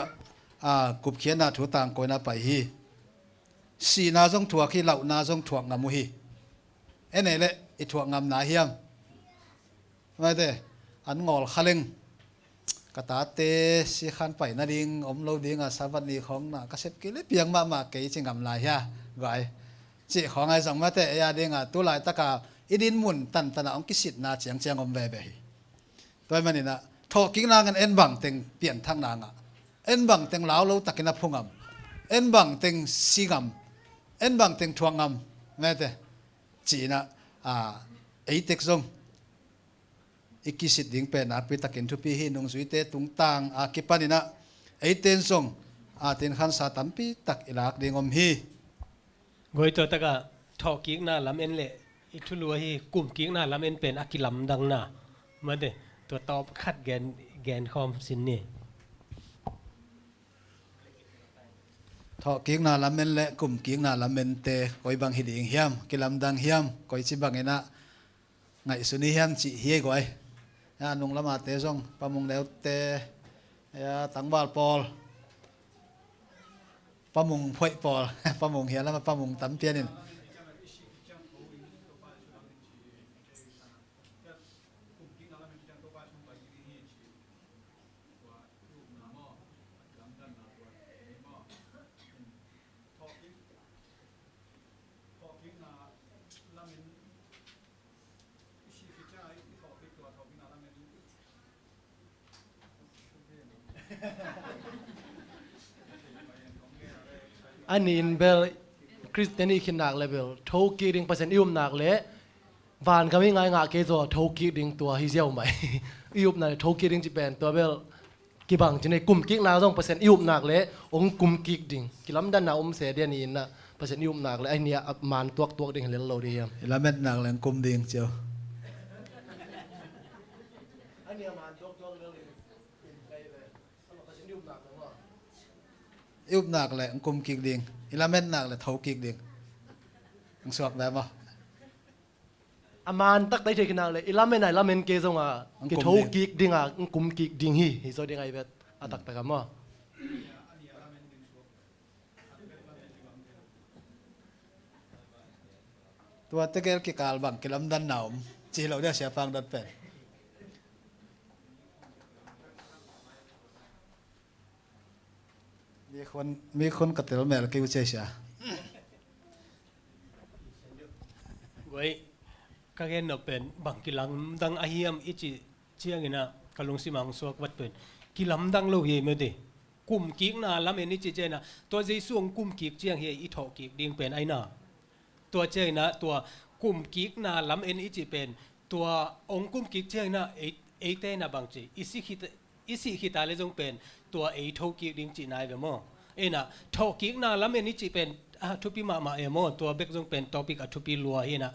กุบเขียนนาถูต่างกอยนะไปฮีสีนาจงถั่วขี้เหล่านาจงถั่วงามุฮีเอ็นไหนเละอีถั่วงามนาเฮียมไม่เตอันงอลขลิงกตาเตสิขันไปนาดิงเราดิ่งสาวันนี้ของน่ะกษัตริย์กิเลเปียงมาเกยจิงกำลายฮะไว้จีของไอ้สังมาเตยาดิ่งตัวลายตะกาอิดินมุนตันองกิสิตนาเจียงเบตัวมันนี่นะทอกิ้งนางกันเอ็นบังเต็งเปลี่ยนทางนางเอ็นบังเต็งเหลาเราตะกินพุงเอ็นบังเต็งซีงเอ็นบังเต็งทวงแม่เตจีน่ะไอเต็กซงอีกสิทธิ์ดิ่งเป็นอาปิตะกินทุปีหินงสุยเตตุงตังอากิปานินะไอเตนซงเตนขันสาตัมปีตักอิลักดิ่งอมฮีกอยตัวตะกะทอกิ้งน่าลำเอ็นเละอีทุลัวฮีกลุ่มกิ้งน่าลำเอ็นเป็นอากิลัมดังน่ะมาเดตัวตอบขัดแกนคอมสินนี่ทอกิ้งน่าลำเอ็นเละกลุ่มกิ้งน่าลำเอ็นเตคอยบังหิดิ่งเฮียมกิลัมดังเฮียมคอยจิบังเงินะไงสุนีเฮียมจีเฮียกอยนุ่งละมาเตะซงปมุงเดวเตะตังบาลปอลปมุงพวยปอลปมุงเฮียแล้วมาปมุงตั้มเปียนิน อันนี้อินเบลคริสเตียนีขินหนักเลยเบลทอกีดิงเปอร์เซ็นต์อิวมหนักเลยวันก็ไม่ง่ายงาเกจทอกีดิงตัวฮิเซียวไหมอิวมหนักทอกีดิงจีเป็นตัวเบลกี่บางจีในกลุ่มกิ๊กนาต้องเปอร์เซ็นต์อิวมหนักเลยองกลุ่มกิ๊กดิงกิล้ำดันนาเสียเดียนี่นะเปอร์เซ็นต์อิวมหนักเลยไอเนี้ยมันตัวดิงเห็นเราดีครับแล้วเม็ดหนักเลยกลุ่มดิ่งเจียวอิวหนักเลยกลุ่มกิ๊กดิ่งแล้วเม็ดหนักเลยเท่ากิ๊กดิ่งอังสวกได้ปะอามันตักได้เทกินอะไรอีลาเมนไหนลาเมนเกซงอ่ะเกทอกิกดิงอ่ะกุมกิกดิงฮีฮิโซดิงไอเวทอาตักตะกัมอ่ะตัวตะเกียบกิกาลบังกิลำดันหนาวจีเราได้เสียฟังดันเป็นมีคนกระเตลแมลกิวเชียไว้ก็แค่นเป็นบางกิลังดังอาเฮียมอิจิเชียงนะกะลงสิมังสวกวัดเป็นกิลังดังโลเฮไม่ได้กุมกิกนาลำเอ็นอิจิเจนะตัวใจส่วงกุมกิกเชียงเฮอิทอกิกดิ่งเป็นไอนาตัวเจนะตัวกุมกิกนาลำเอ็นอิจิเป็นตัวองกุมกิกเชียงนะเอเตนะบางจีอิสิขิตาเลจงเป็นตัวเอทอกิกดิ่งจีนายเวมอเอ็นะทอกิกนาลำเอ็นอิจิเป็นทุปีมาเอโมตัวเบกจงเป็นทอปิกทุปีลัวเฮนะ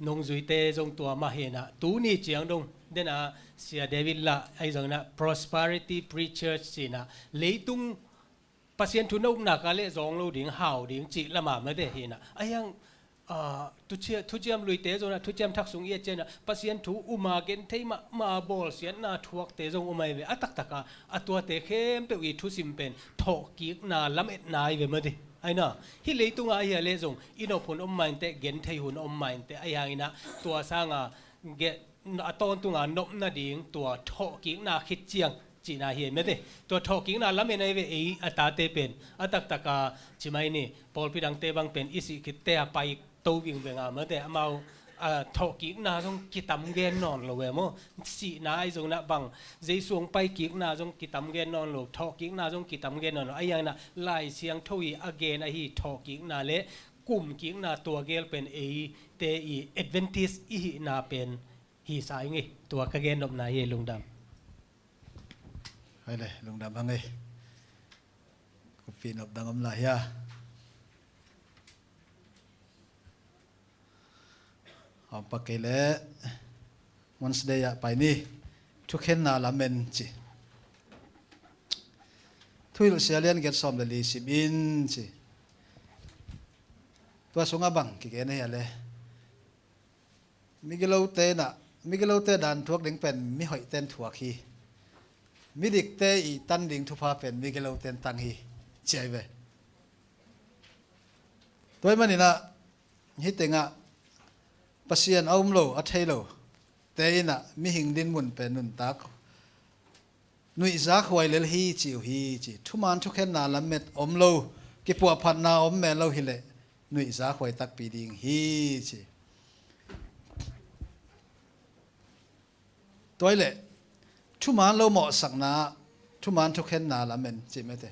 นงจุยเตจงตัวมาเห็นนะตูนี่เจียงดงเดนะเสียเดวิดละไอจงนะ prosperity preacher สินะเลยตุงปัศยันทุนอุนักอะไรจงเราดิ่งห่าวดิ่งจิละมาไม่ได้เห็นนะไอยังทุเจียมลุยเตจงนะทุเจียมทักษุงเยเจนะปัศยันทุอุมาเกนเทมาบอลเสียนาทวกเตจงอุมาเวอตักตะกาอตัวเตเข้มเปวีทุสิมเป็นทอกิกนาลำเอ็ดนายเวไม่ได้ไอ้น่ะฮิเลยตุงอาเฮียเลซงอินอพุนอมมันเตเกนไทหุนอมมันเตไอ้ยังนะตัวสร้างเกตอนตุงนบนาดิ่งตัวทอกิงนาคิดเจียงจีนาเฮียไม่ได้ตัวทอกิงนาล้ำเอ็นไอเวไออัตาเตเป็นอัตักตะกาจิไม่นี่พอลพิดังเตบังเป็นอิสิคิดเตะไปตูวิ่งเวงไม่ได้เอาทอกิกนาจงกิตำเกนนอนโลเวมสีนาไอจงนะบังใจสวงไปกิกนาจงกิตำเกนนอนโลทอกิกนาจงกิตำเกนนอนไอยังนะไล่เสียงทวีอเกนไอฮีทอกิกนาเละกลุ่มกิกนาตัวเกลเป็นเอเตอีเอดเวนติสอีนาเป็นฮีสายไงตัวกเกนนบนายลุงดำไปเลยลุงดำพังไงกูปีนอบดังอมลายะเอาปากเกลวันสเดียไปนี่ทุกเห็นนาลาเมนจีทุยลุเซียเลียนเกตซอมเดลีสิบินจีตัวสงอาบังกิเกนเฮียเลยมิเกลเตดันทวกดิ่งเป็นมิหอยเต้นถั่วขี้มิดิกเตอีตันดิ่งทุพาเป็นมิเกลเต้นตังฮีเจ๋ยเว้ตัวมันนี่นะฮิตเตงะปัศยันเอาโลอัทเฮโลเตยน่ะมีหิงดินมุนเป็นนุนตักนุยซักไว้เลฮีจิวฮีจิทุมันทุกเห็นนาลเม็ดอมโลกิปัวพันนาอมแม่โลฮิเลนุยซักไว้ตักปีดิงฮีจิตัวเล่ทุมันโลเหมาะสักนาทุมันทุกเห็นนาลเม็ดจิไม่เต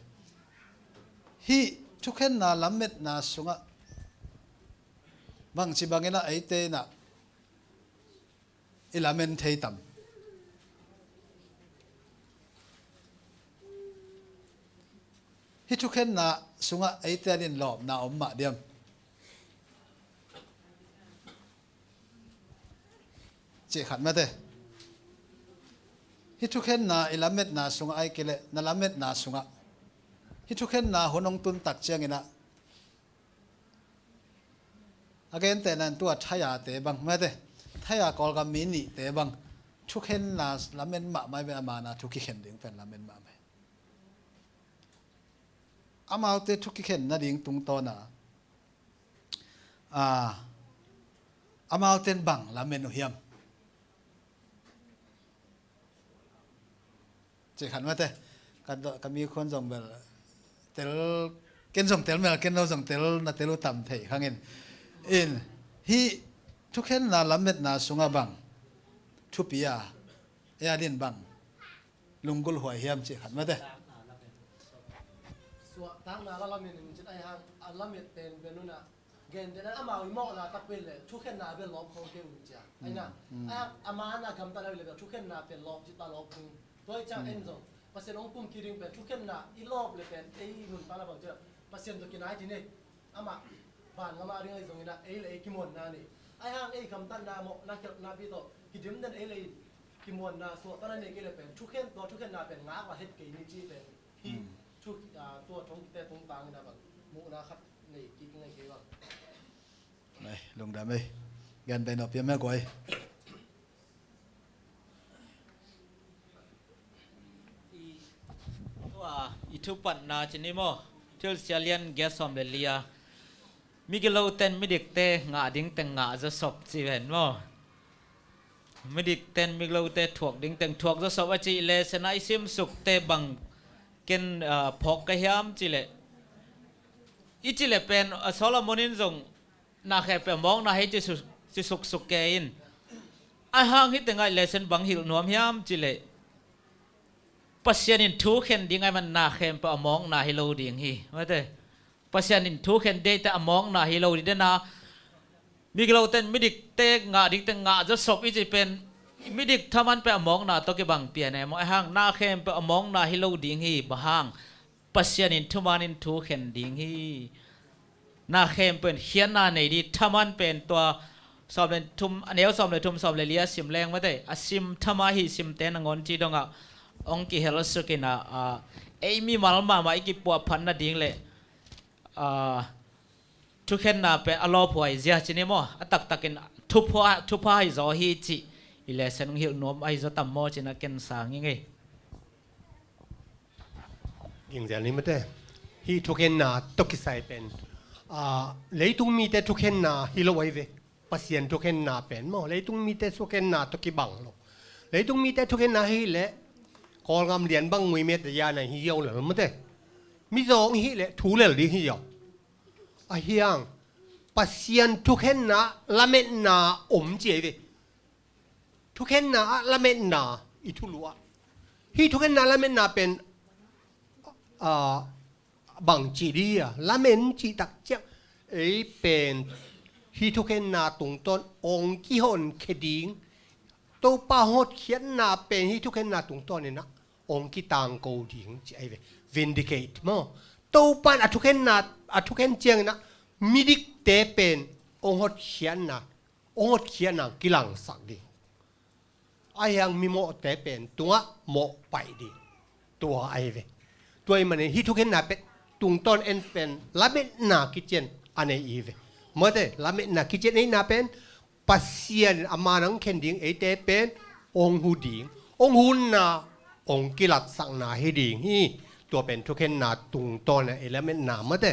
ฮีทุกเห็นนาลเม็ดนาสุงะบางสิบางเงินไอเตน่ะอิลาเมนเทตัมฮิทุกเห็นน่ะสุงะไอเตดินหลอมน่ะอมมาเดียมเจขัดมาเตฮิทุกเห็นน่ะอิลาเมนน่ะสุงะไอเกเลน่ะลาเมนน่ะสุงะฮิทุกเห็นน่ะหัวนงตุนตักเจียงเงินน่ะอาเกนแต่นั้นตัวทายาเตบังไม่ได้ทายากอลกามินิเตบังทุกเห็นนาลาเมนมาไม่เป็นอามานะทุกเห็นดิ่งเป็นลาเมนมาไม่อามาเตทุกเห็นนาดิ่งตุงโตนะอามาเตนบังลาเมนอุเฮียมเจ้าขันมาเตกันมีคนส่งเบลเตลเกนส่งเตลเมลเกนเราส่งเตลนาเตลุต่ำเทข้างเงินอินฮีทุกเห็นนาลำเม็ดนาสุงาบังทุปียาเอดินบังลุงกุลหัวเฮียมจีขันมาเด้ส่วนตั้งนาละเรามีหนึ่งจุดไอฮัง อัลลัมเมตเป็นนู่นน่ะเกณฑ์แต่นั้นอามาวิโมกน่ะตักเป็นเลยชุกเข็นน่ะเป็นลบเขาเกี่ยวจ้ะไอ้น่ะอามาน่ะกำตันเลยแบบชุกเข็นน่ะเป็นลบจิตตาลบพึ่งโดยจากเอ็นโซภาษาองค์กุมคิริงเป็นชุกเข็นน่ะอีลบเลยเป็นไอ้หุ่นปานาบังเจอภาษาตัวกินไอ้ที่นี่อามาบ้านอามาเรื่องไอ้ตรงนี้นะไอ้เลยกิมวนน่ะนี่ไอ้ห่างไอ้กำตันน่ะโมน่ะเกี่ยวน่ะพี่โตกิดิมนั่นไอ้เลยกิมวนน่ะส่วนตอนนั้นนี่ก็เลยเป็นชุกเข็นตัวชุกเข็นน่ะเป็นงาว่าเฮ็ดเกนี่จีเป็นที่ชุกตัวตรงแต่ตรงกลางน่ะแบบมุนะครับนี่กิ๊กไงเกี่ยว này lùng đam ơi gần bên nộp tiền mấy quầy ว่าอิทุปันนาจินิโมเทลเซียเลียนแกสอมเบลียมิกโลเตนมิดิกเตงาดิ้งเตงงาจะสอบจีเห็นโมมิดิกเตนมิกโลเตถวกดิ้งเตงถวกจะสอบว่าจีเลสนาอิซิมสุกเตบังเกนพอกกะยามจีเลอิจีเลเป็นโซโลมอนินจงนาแค่เปมองนาให้จิสุกสุกเกอินไอห่างฮิตเตงไอเลสนบังหิลนวมยามจีเลปัสยานินทุกเห็นดิ้งไอมันนาแค่เปมองนาฮิโลดิ้งฮีว่าแต่ปัสยานินทุกเห็นเดแต่มองนาฮิโลดิ้งนามิกโลเตนมิดิกเตงาดิ้งเตงาจะสอบอิจีเป็นมิดิกทำมันเปมองนาตกิบังเปียนไอมองไอห่างนาแค่เปมองนาฮิโลดิ้งฮีบะห่างปัสยานินทุมานินทุกเห็นดิ้งฮีนาเข้มเป็นเขียนนาในดีทำมันเป็นตัวสอบเลยทุ่มอันเดียวสอบเลยทุ่มสอบเลยเลียสิมแรงไม่ได้อาสิมทำมาหิสิมเต้นงอนจีดงอ่ะองค์กิเฮลสุกินะเอ้มีมาลมาอีกิปัวพันนาดิ้งเลยทุกเห็นนาเป็นอลอพวยเจียจินิโมตักกินทุบพายจอฮีจิอิเลสนงหิลนวมไอจอตัมโมจินักเกนสางยังไงยิงเสียนี้ไม่ได้ฮีทุกเห็นนาตกิใส่เป็นเลยตุ้งมีแต่ทุกเห็นนาฮิโลไว้เวปัสยันทุกเห็นนาเป็นมั้งเลยตุ้งมีแต่ทุกเห็นนาตกิบังโลเลยตุ้งมีแต่ทุกเห็นนาฮิเละกอลกำเรียนบังมวยเมตยาในฮิโยเลยไม่ได้มิจองฮิเละถูเลยดิฮิโยอ่ะเฮียงปัสยันทุกเห็นนาละเม็ดนาอมเจเวทุกเห็นนาละเม็ดนาอิทุลัวฮีทุกเห็นนาละเม็ดนาเป็นบังจีดีอะละเมนจีตักเจ้าเป็นฮิทุกเห็นนาตรงต้นองค์ฮอนเคดิงตัวป้าฮอดเขียนนาเป็นฮิทุกเห็นนาตรงต้นเนี่ยนะองค์ต่างโกดิงไอ้เว vindicate มั้งตัวป้าอัทุกเห็นนาอัทุกเห็นเจียงนะมิดิกเตเป็นองค์ฮอดเขียนนาองค์ฮอดเขียนนากิลังสักดิไอ้ยังมีโมเตเป็นตัวโมไปดิตัวไอ้เวตัวมันฮิทุกเห็นนาเป็นตุงต้นเอ็นเป็นละเมนาคิเจนอันนี้เวเมื่อเดละเมนาคิเจนนี้นาเป็นปัสยานอามานังเข็นดิ้งเอเตเป็นองหูดิ้งองหูนาองกิลัดสังนาให้ดิ้งฮีตัวเป็นทุกเห็นนาตุงต้นเอละเมนาเมื่อเด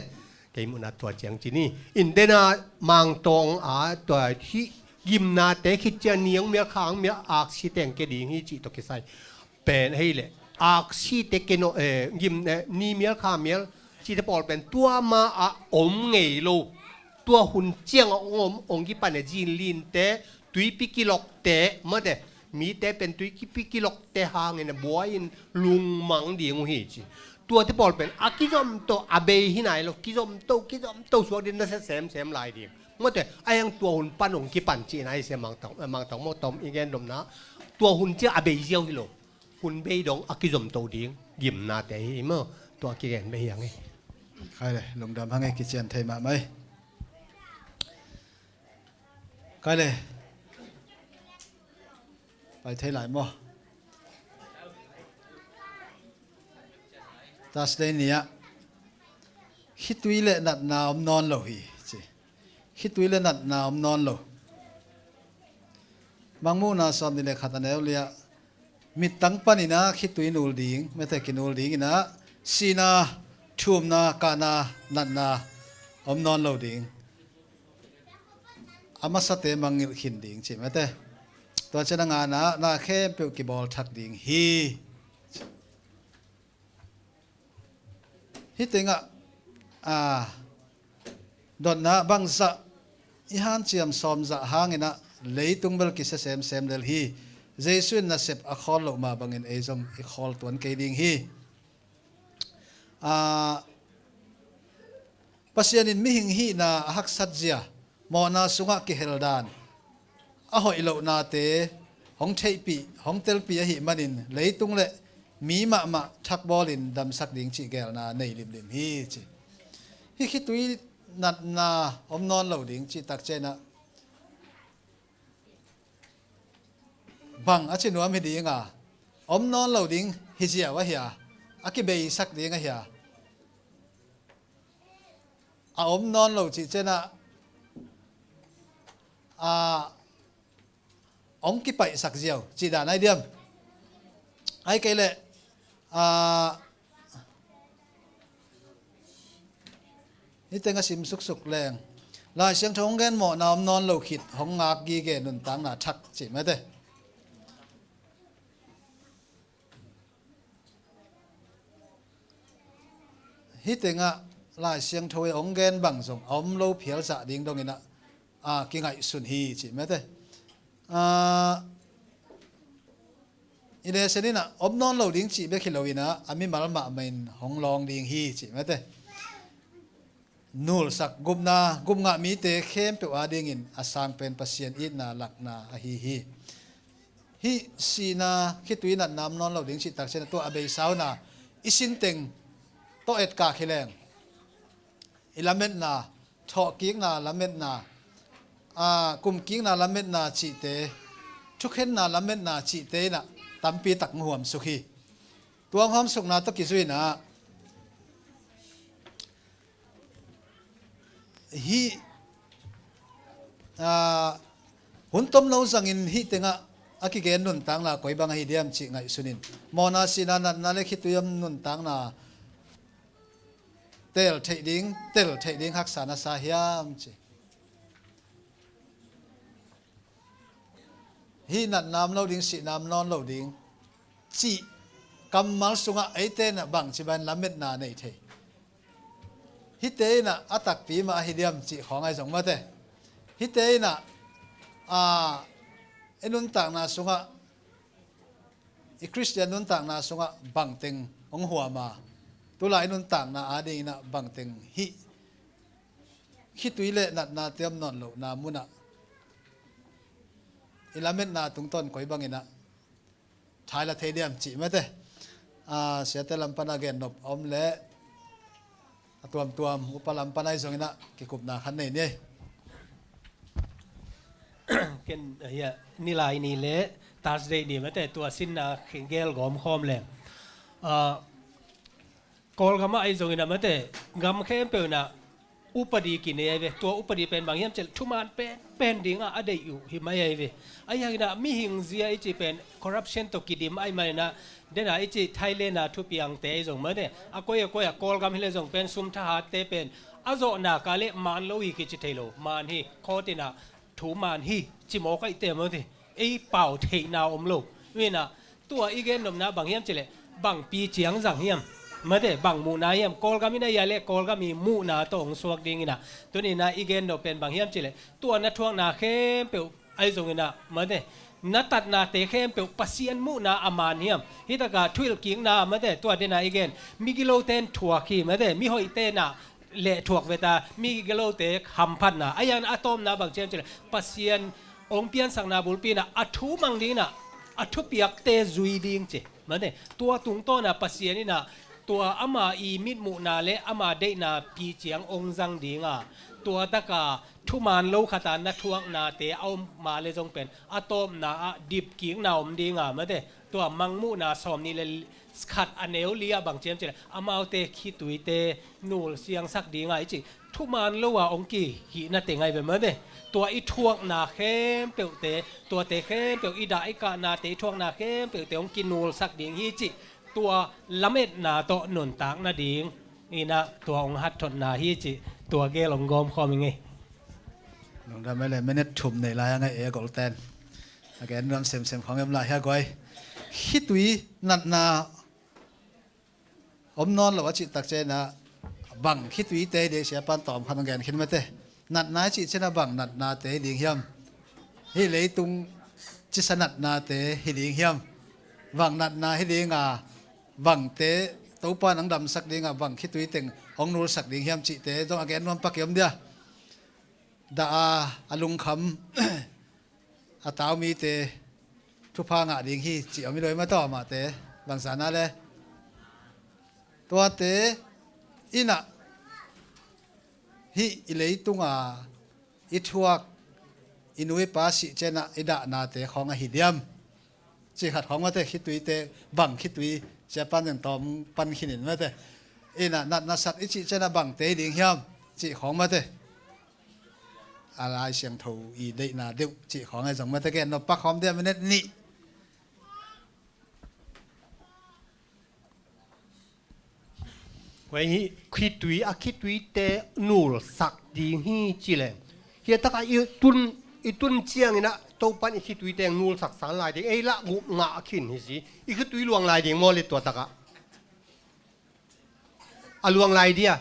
เกมุนาตัวเจียงจีนี่อินเดนามังตองตัวที่ยิมนาเตคิเจนียงเมียค้างเมียอักสิเตงเกดิ้งฮีจีตัวกิไซเป็นให้เลยอักสิเตเกโนยิมนี่เมียค้างเมียจีจะบอกเป็นตัวมาอมเงยโลตัวหุ่นเจียงองค์ที่ปันเนี่ยจีนลินเตะตุยปิกิลอกเตะเมื่อเดมีเตะเป็นตุยปิกิลอกเตะหางเนี่ยบัวอินลุงมังดีงหิจีตัวที่บอกเป็นกิจอมโตอาเบยที่ไหนหรอกกิจอมโตสวดดินนั่นเสมลายดีเมื่อเดไอ้ยังตัวหุ่นปันองค์ที่ปันจีนไอ้เสมังตองมอตอมอีกแกนดมนะตัวหุ่นเจ้าอาเบยเจียวฮิโลหุ่นเบยดงกิจอมโตดียิ้มนาเตะเมื่อตัวกิแกนเบยยังไงใครเลยลงดำพังไงกิจการไทยมาไหมใครเลยไปไทยหลายมั้งตัดเลยเนี่ยฮิตวิเลนัดนาวมนอนโลหิจีฮิตวิเลนัดนาวมนอนโลบางมูนาสอบนี่เลยขัดอันเดียวเลยมิดตั้งปันนี่นะฮิตวินูลดิ้งไม่แต่กินูลดิ้งนะสีนาทุ่มนากานานัดนาอมนอนโลดิ้งอามาสเตมังหินดิ้งใช่ไหมแต่ตัวเจ้างานนะนาเข้มเปียวกีบอลทักดิ้งฮีฮิติงดอนนะบังซะอีฮันเจียมซอมซะหางนะเลยตุงเบลกิเซมเดลฮีเจสุนนะเซปอคอลลมาบังเงินเอซอมอีคอลตัวนั้นเกดิ้งฮี pasien in mi hing hi na hak sat zia mo na sunga ki heldan a hoi lo na te hong thei pi hong tel pi hi manin leitung le mi ma thak bolin dam sak ding chi gel na nei lim hi chi hi khi tui nat na om non lo ding chi tak che na bang a chi nuam hi ding a om non lo ding hi zia wa hia a ki bei sak ding a hia a om non lo chi che na a ông ki pai sak ziaw chi da nai diam ai cái lệ ni tenga sim suk suk leng la siang thong gen mo nam non lo khit hong ngak gi ge nun tang na thak chi ma te hi tenga la siang thoi ong gen bang song om lo phial sa ding dong ina ki ngai sun hi chi ma te ine senina om non lo ding chi be khilowina ami mal ma main hong long ding hi chi ma te nul sak gumnga mi te khem pe wa ding in asang pen pasien it na lak na a hi sina khituina nam non lo ding chi tak chen to abei sauna isin teng to et ka khileng ilamet na tho king na lamet na kum king na lamet na chi te thukhen na lamet na chi te na tampi tak huam sukhi tuang ham suk na to ki zui na hi hun tom lo zangin hi tenga aki gen nun tang na koi bang hi diam chi ngai sunin mona sina na le khituyam nun tang na tel thei ding hak sana sa hiam chi hi nat nam lo ding si nam non lo ding chi kamal sunga aite na bang chi ban lamet na nei the hi te na atak pi ma hi diam chi khong ai jong ma te hi te na enun tak na sunga i christian nun tak na sunga bang teng ong huwa ma tu lai nun tak na adi na bang teng hi tuile nat na tiam non lo na muna ilamet na tung ton koi bangina thaila thediam chi mate siate lampana gen nop om le tuam upalam panai zongina ki kupna khan nei ne ken ya nilai ni le Thursday ni mate tua sin na khengel gom khom le kol gama ai zongina mate gam khem pe na upadi ki ne ve tua upadi pen bang yam chel thuman pen dinga ade yu hi mai ve ayang na mi hing zia I chi pen corruption to kidim ai mai na dena I chi Thailand na thu piang te zong ma de akoy kol gam hile zong pen sum tha te pen azo na ka le man lo hi ki chi thailo man hi khotina thu man hi chi mo kai te mo de ei pau thei na om lo we na tua igen nom na bang yam chele bang pi chiang jang hiamมาเดบังมูนายมกอลกามินายาเล่กอลกามีมูนาตองสวกดิงินะตัวนี้นะอีเกนโดเป็นบางเฮียมจิเลตัวนัทวงนาเข้มเปียวไอซงนะมาเดนัตัดนาเตเข้มเปียวปัสยันมูนาอามานเฮียมฮิตากาทวิลกิงนามาเดตัวเดนาอีเกนมิกิโลเตนทัวคีมาเดมิหอยเตนะเละทัวกเวตามิกิโลเตคัมพันนะอายันอะตอมนะบางเจมจิเลปัสยันองเปียนสังนาบุลปีนะอัทุมังดินะอัทุปียกเตจุยดิงเจมาเดตัวตุงโตนะปัสยันนี่นะตัวอามาอีมิดมุนาเลอามาได้นาปีเจียงองจังดีงาตัวตะกาทุมานโลขตานัทวงนาเตเอามาเลยจงเป็นอะตอมนาดิบกิงนาอมดีงามาเดตัวมังมุนาสอมนี่เลยขัดอเนวเลียบางเจมเจเลยอามาเตคิตุยเตนูเสียงสักดีงาจิทุมานโลว่าองกีหีนาเตงไงแบบมาเดตัวอีทวงนาเข้มเปียวเตตัวเตเข้มเปียวอีดาอีกานาเตทวงนาเข้มเปียวเตองกินนูสักดีงฮีจิตัวละเม็ดนาโตหนุนตากนาดิงนี่นะตัวองหัดทนนาฮีจิตัวเกลงกอมคอมยังไงลงทำไม่เลยไม่เน็ตทุ่มในลายยังไงกอลเตนแกนรวมเซมของยำลายฮะก้อยฮิตุยนัดนาอมนอนหรือว่าจิตตักเจนะบังฮิตุยเตเดเสียปันตอมพันแกนขึ้นมาเตนัดนาจิตเชนะบังนัดนาเตดิงเฮียมฮิเลยตุงจิสนัดนาเตฮิดิงเฮียมบังนัดนาฮิดิงาบังเต tàu pa nang đầm sắc đi ngà bằng khi tụi tiếng ông nô sắc đi hiểm chị tế trong again non pak yếm dia đã alung kham tao mi tế thu pa ngà đi hi chị ông mi đôi mà to mà tế bằng sản na le tua tế ina hi ilei tunga ithuak inui pa si chena ida na te khonga hidiam chi khat khonga te khitui te bang khitui japan yang tom pan khinin ma te ina nat na sat ichi chena bang te ding hiam chi khonga te alai siang tho i dei na deu chi khonga jong ma te ken no pa khom de minute ni vậy khi tùy te nul sắc đi hi chỉ lệ hiện tại i tuân chiang ina tàu pan khi tùy te nul sắc sáng lại thì ấy là ngụm ngã khinh hi gì i khi tùy luang lại thì mua lệ tua taka luang lại đi à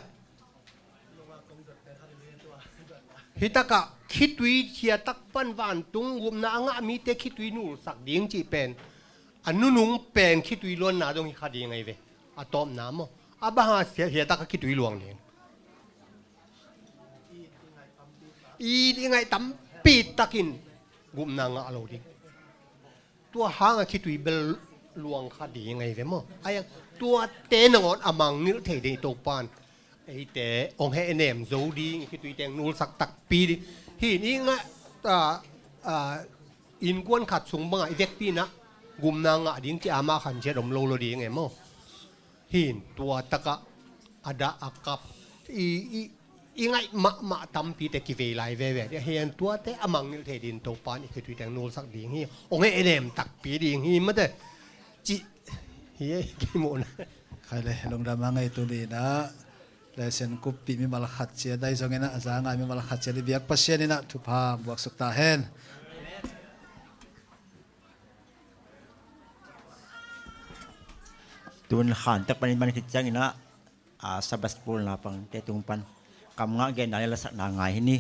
hi taka khi tùy chia tak pan van tung ngụm na ngã mi te khi tùy nul sắc đi chỉ pen nu nung pen khi tùy luang na dong hi khadi ngay về tom na mo abaha sia tak ki tui luang ni i ngai tam pi takin gum na nga lo ding tua hanga ki tui bel luang kha di ngai ve mo ai tua te ngon amang ni the de to pan ai te ong he nem zo di ki tui teng nul sak tak pi di hi ni nga in kwan khat sung banga i vek pi na gum na nga ding ti ama khan che dom lo di ngai mo hin tua taka ada akap i ngai ma tampi te ki ve lai ve ve hian tua te amang nil the din to pan ki tui tang nul sak ding hi ong e nem tak pi ding hi ma te chi hi ki mo na khai le long da ma ngai tu ni na le sen kup pi mi mal khat che dai zong ena za ngai mi mal khat che li biak pasien ina thu pha buak suk ta hen tuan khan tak panin man kitjang ina sabas pul na pang te tung pan kam nga gen na la sa na ngai ni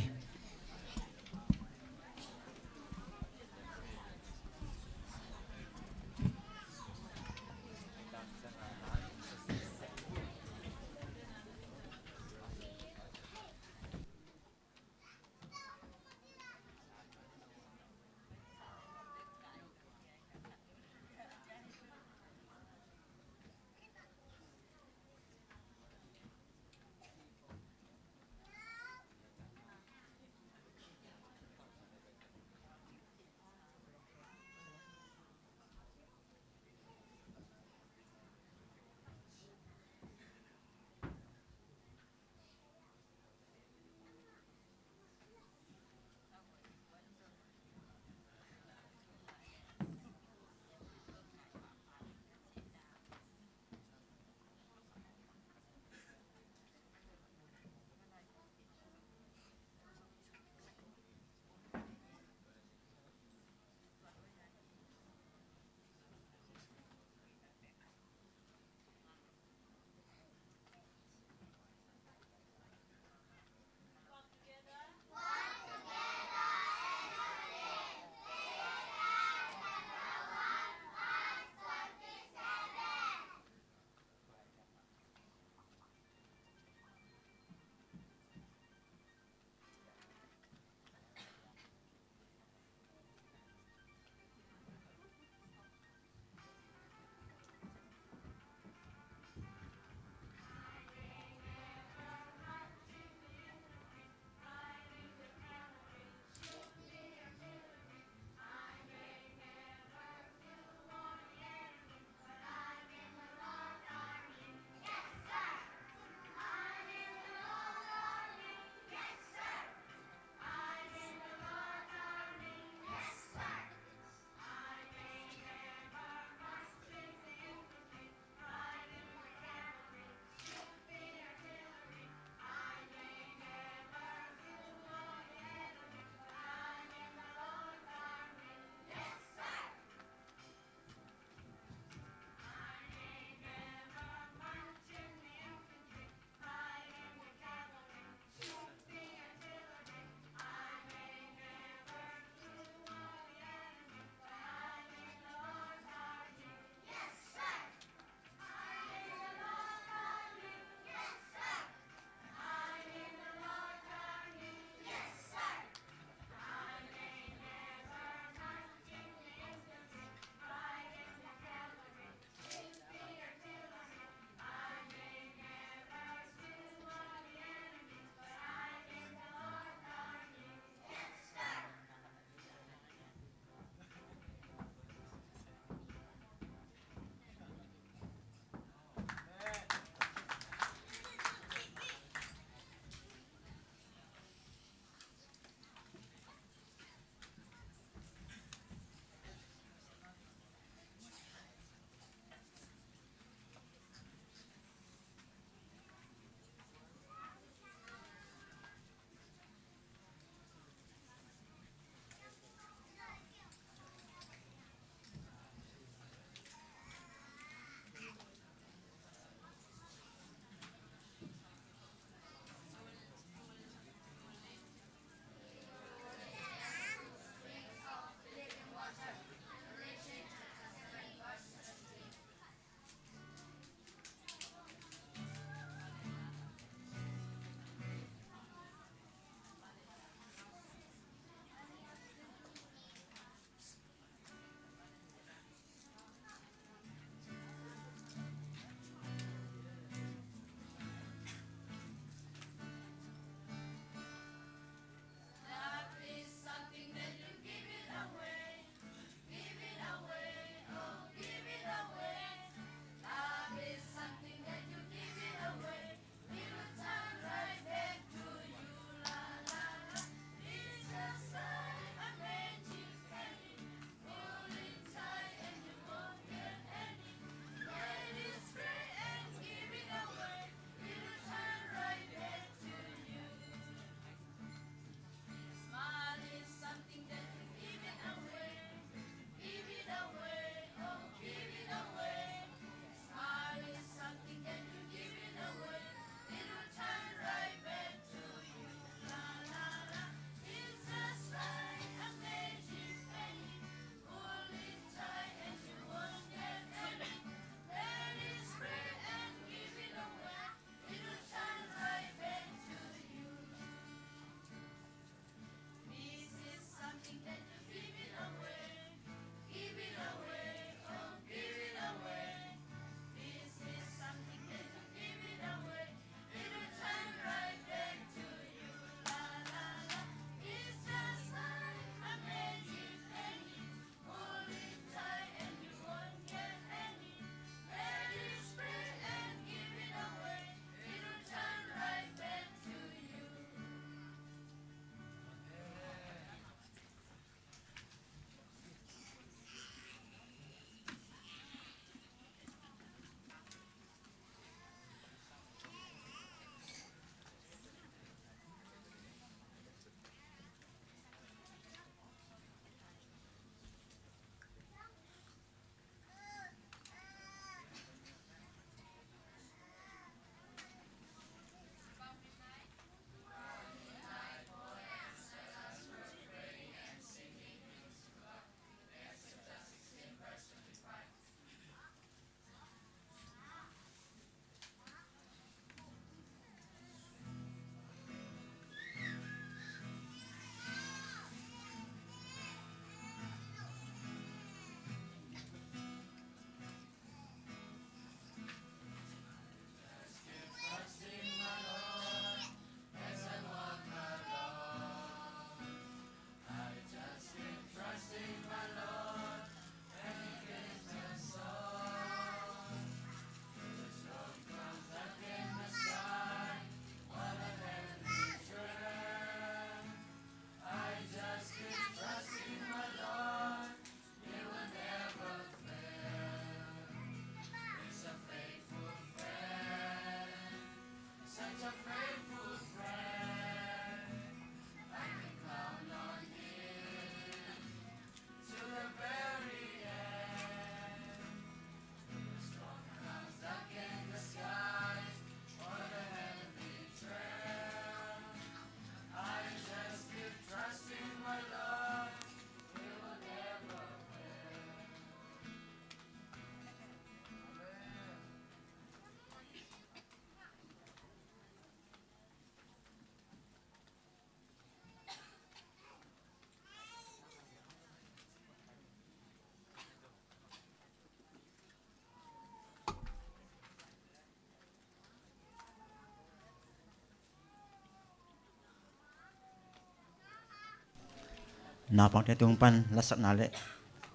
na pang te tung pan la sak na le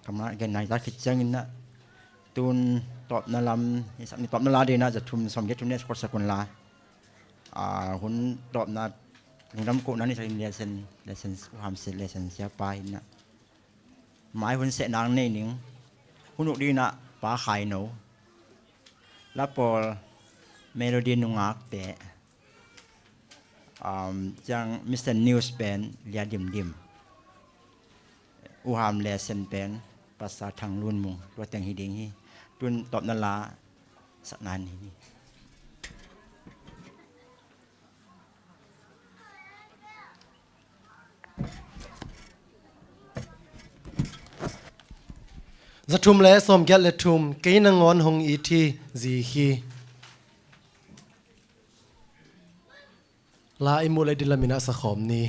kamna gen nai ta khit changin na tun top na lam ni sam ni top na la de na ja thum som ge thum ne skor sakun la hun top na ngam ko na ni sai lesson ham se lesson sia pa in na mai hun se nang nei ning hun uk di na pa khai no la pol melody nungak te chang Mr. News pen lia dim u ham lesson pen pasal thang lun mung lo teng hi ding hi tun top na la sak nan hi Za thum le som gyat le thum ke na ngon hong I thi zi hi la imu le dilamina sa khom ni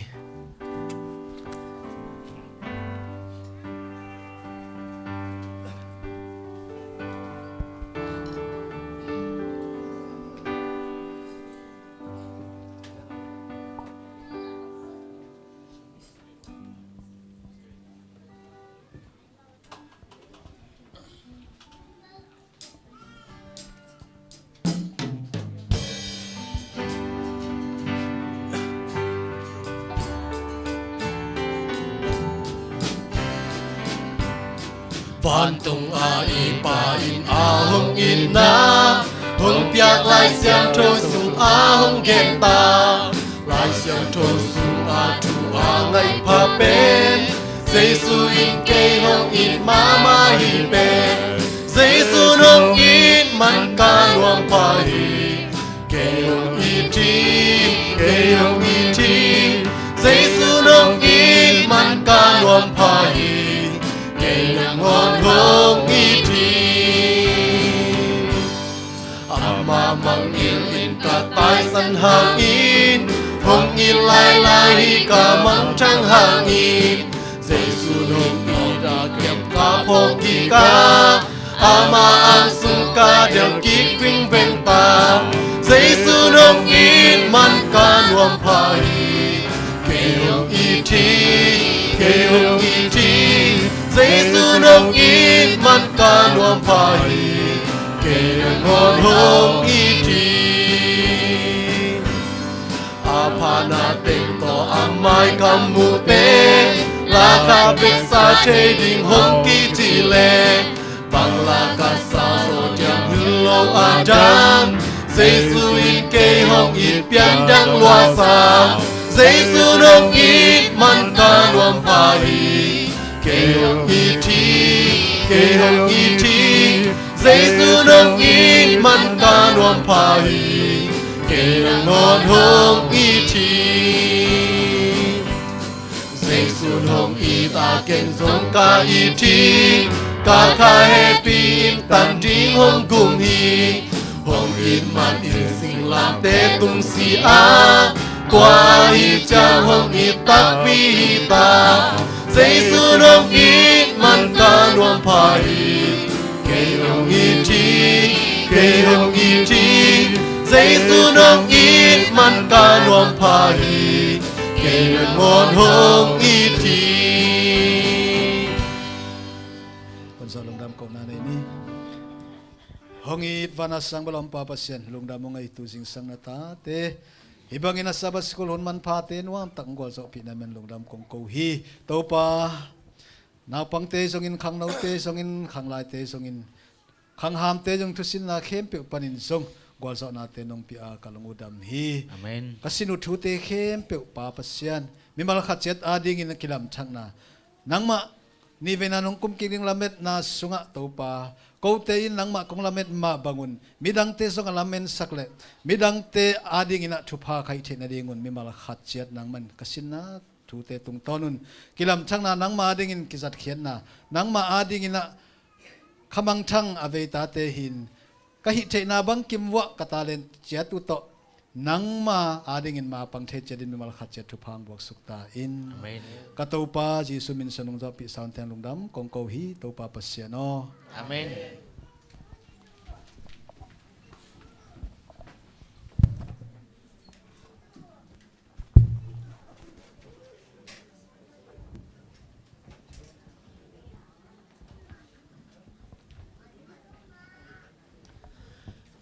Van tung a I pa in a hong in na hong piak lai xiang tho su a hong gen ta lai xiang tho su a tu a ngai pa pen Giêsu in ke hong in ma ma hi pen Giêsu hong in man ka luang pa hi ke hong I thi Giêsu hong in man ka luang pa hi ngon hong I thi ama mang il in ka tai san hang in hong in lai hi ka mang chang hang in Giêsu hong I da kiam ka phong ki ka ama ang sung ka dang ki vinh veng ta Giêsu hong in man ka nuam pa hi ke hong I thi Giêsu hong in man ka nuam pa hi ke ngon hong I thi apana teng to amai kam mu te la ka bek sa che ding hong ki ti le bang la ka sa so tiang lo adam Giêsu in ke hong I pian dang loa sa Giêsu hong in man ka nuam pa hi ke hong I thi Giêsu hong in man ka nuam pa hi ke ngon hong I thi Giêsu hong I ta ken zong ka I thi ka kha happy in tan ding hong kum hi hong in man in sing lam te tung si a qua hi cha hong I tak bi ta Giêsu hong in man ka nuam pa hi ke hong I thi Giêsu hong in man ka nuam pa hi ke ngon hong I thi kon sa lungdam ko na ni hong I vana sang balom pa pasien lungdam mo ngai tu sing sang na ta te Ibangin na sabas school hon man pa te nuam tanggol so pinamen lungdam kong ko hi to pa na pang te songin khang nau te songin khang lai te songin khang ham te jong thusin na khem pe panin song gol so na te nong pi a kalung udam hi amen kasinu thu te khem pe pa pasian mi mal khat chet ading in kilam thang na nangma ni vena nong kum kiring lamet na sunga to pa ko te in nangma kong lamet ma bangun midang te song lamen sakle midang te ading ina thupa khai the na dingun mi mal khat chet nangman kasina thu te tung tonun kilam thang na nangma ading in kizat khian na nangma ading ina khamang thang aveta te hin kahi the na bang kimwa katalen chiatu to nangma ading in ma pang the chedin mal khat che thu phang bok sukta in amen katopa jisu min sanung za pi sound ten lungdam kong ko hi topa pasiano amen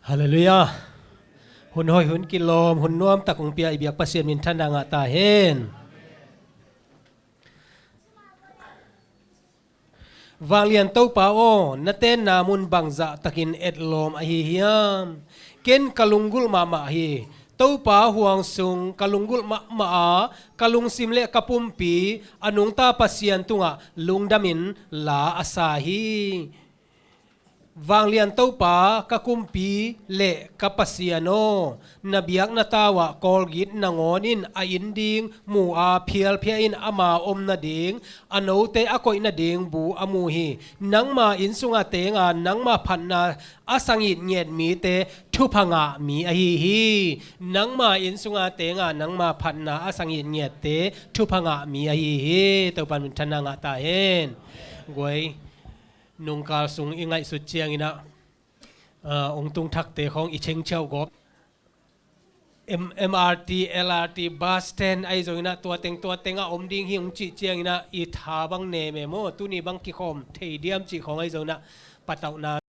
ฮาเลลูยาหุ่นหอยหุ่นกิโลมหุ่นน้อมตะกงเปียอีเบียกประเสียนมินทันดังตาเฮนวางเลียนเต้าป่าโอนาเต้นนามุนบังจะตะกินเอ็ดลมอหิฮิยามเกณฑ์กะลุงกุลมามาฮีเต้าป่าห่วงสุงกะลุงกุลมากะลุงซิมเลกะปุ่มปีอนุงตาประเสียนตุงะลุงดามินลาอาซาฮีวางเลียนเต้าป่ากะกุมปีเละกะปัสเซียโนนเบียกนาตาวะกอลกิดนางอนินอาอินดิงมูอาเพียลเพียอินอามาอมนาดิงอโนเตอากอยนาดิงบูอามูฮีนังมาอินสุงาเตงานังมาพันนาอาสังอิดเงียดมีเตทุพังะมีอหิฮีนังมาอินสุงาเตงานังมาพันนาอาสังอิดเงียดเตทุพังะมีอหิฮีเต้าปันมินทนางะตาเฮนกวยนงกาลสุงอิงไงสุดเชียงอินะองตุงทักเตของอิเชงเชียวกบ MRT LRT bus stand ไอโซอินะตัวเต็งอมดิ้งหิงจีเชียงอินะอีทาบังเนเมโมตุนีบังกิคอมเทียมจีของไอโซนะปัตตานา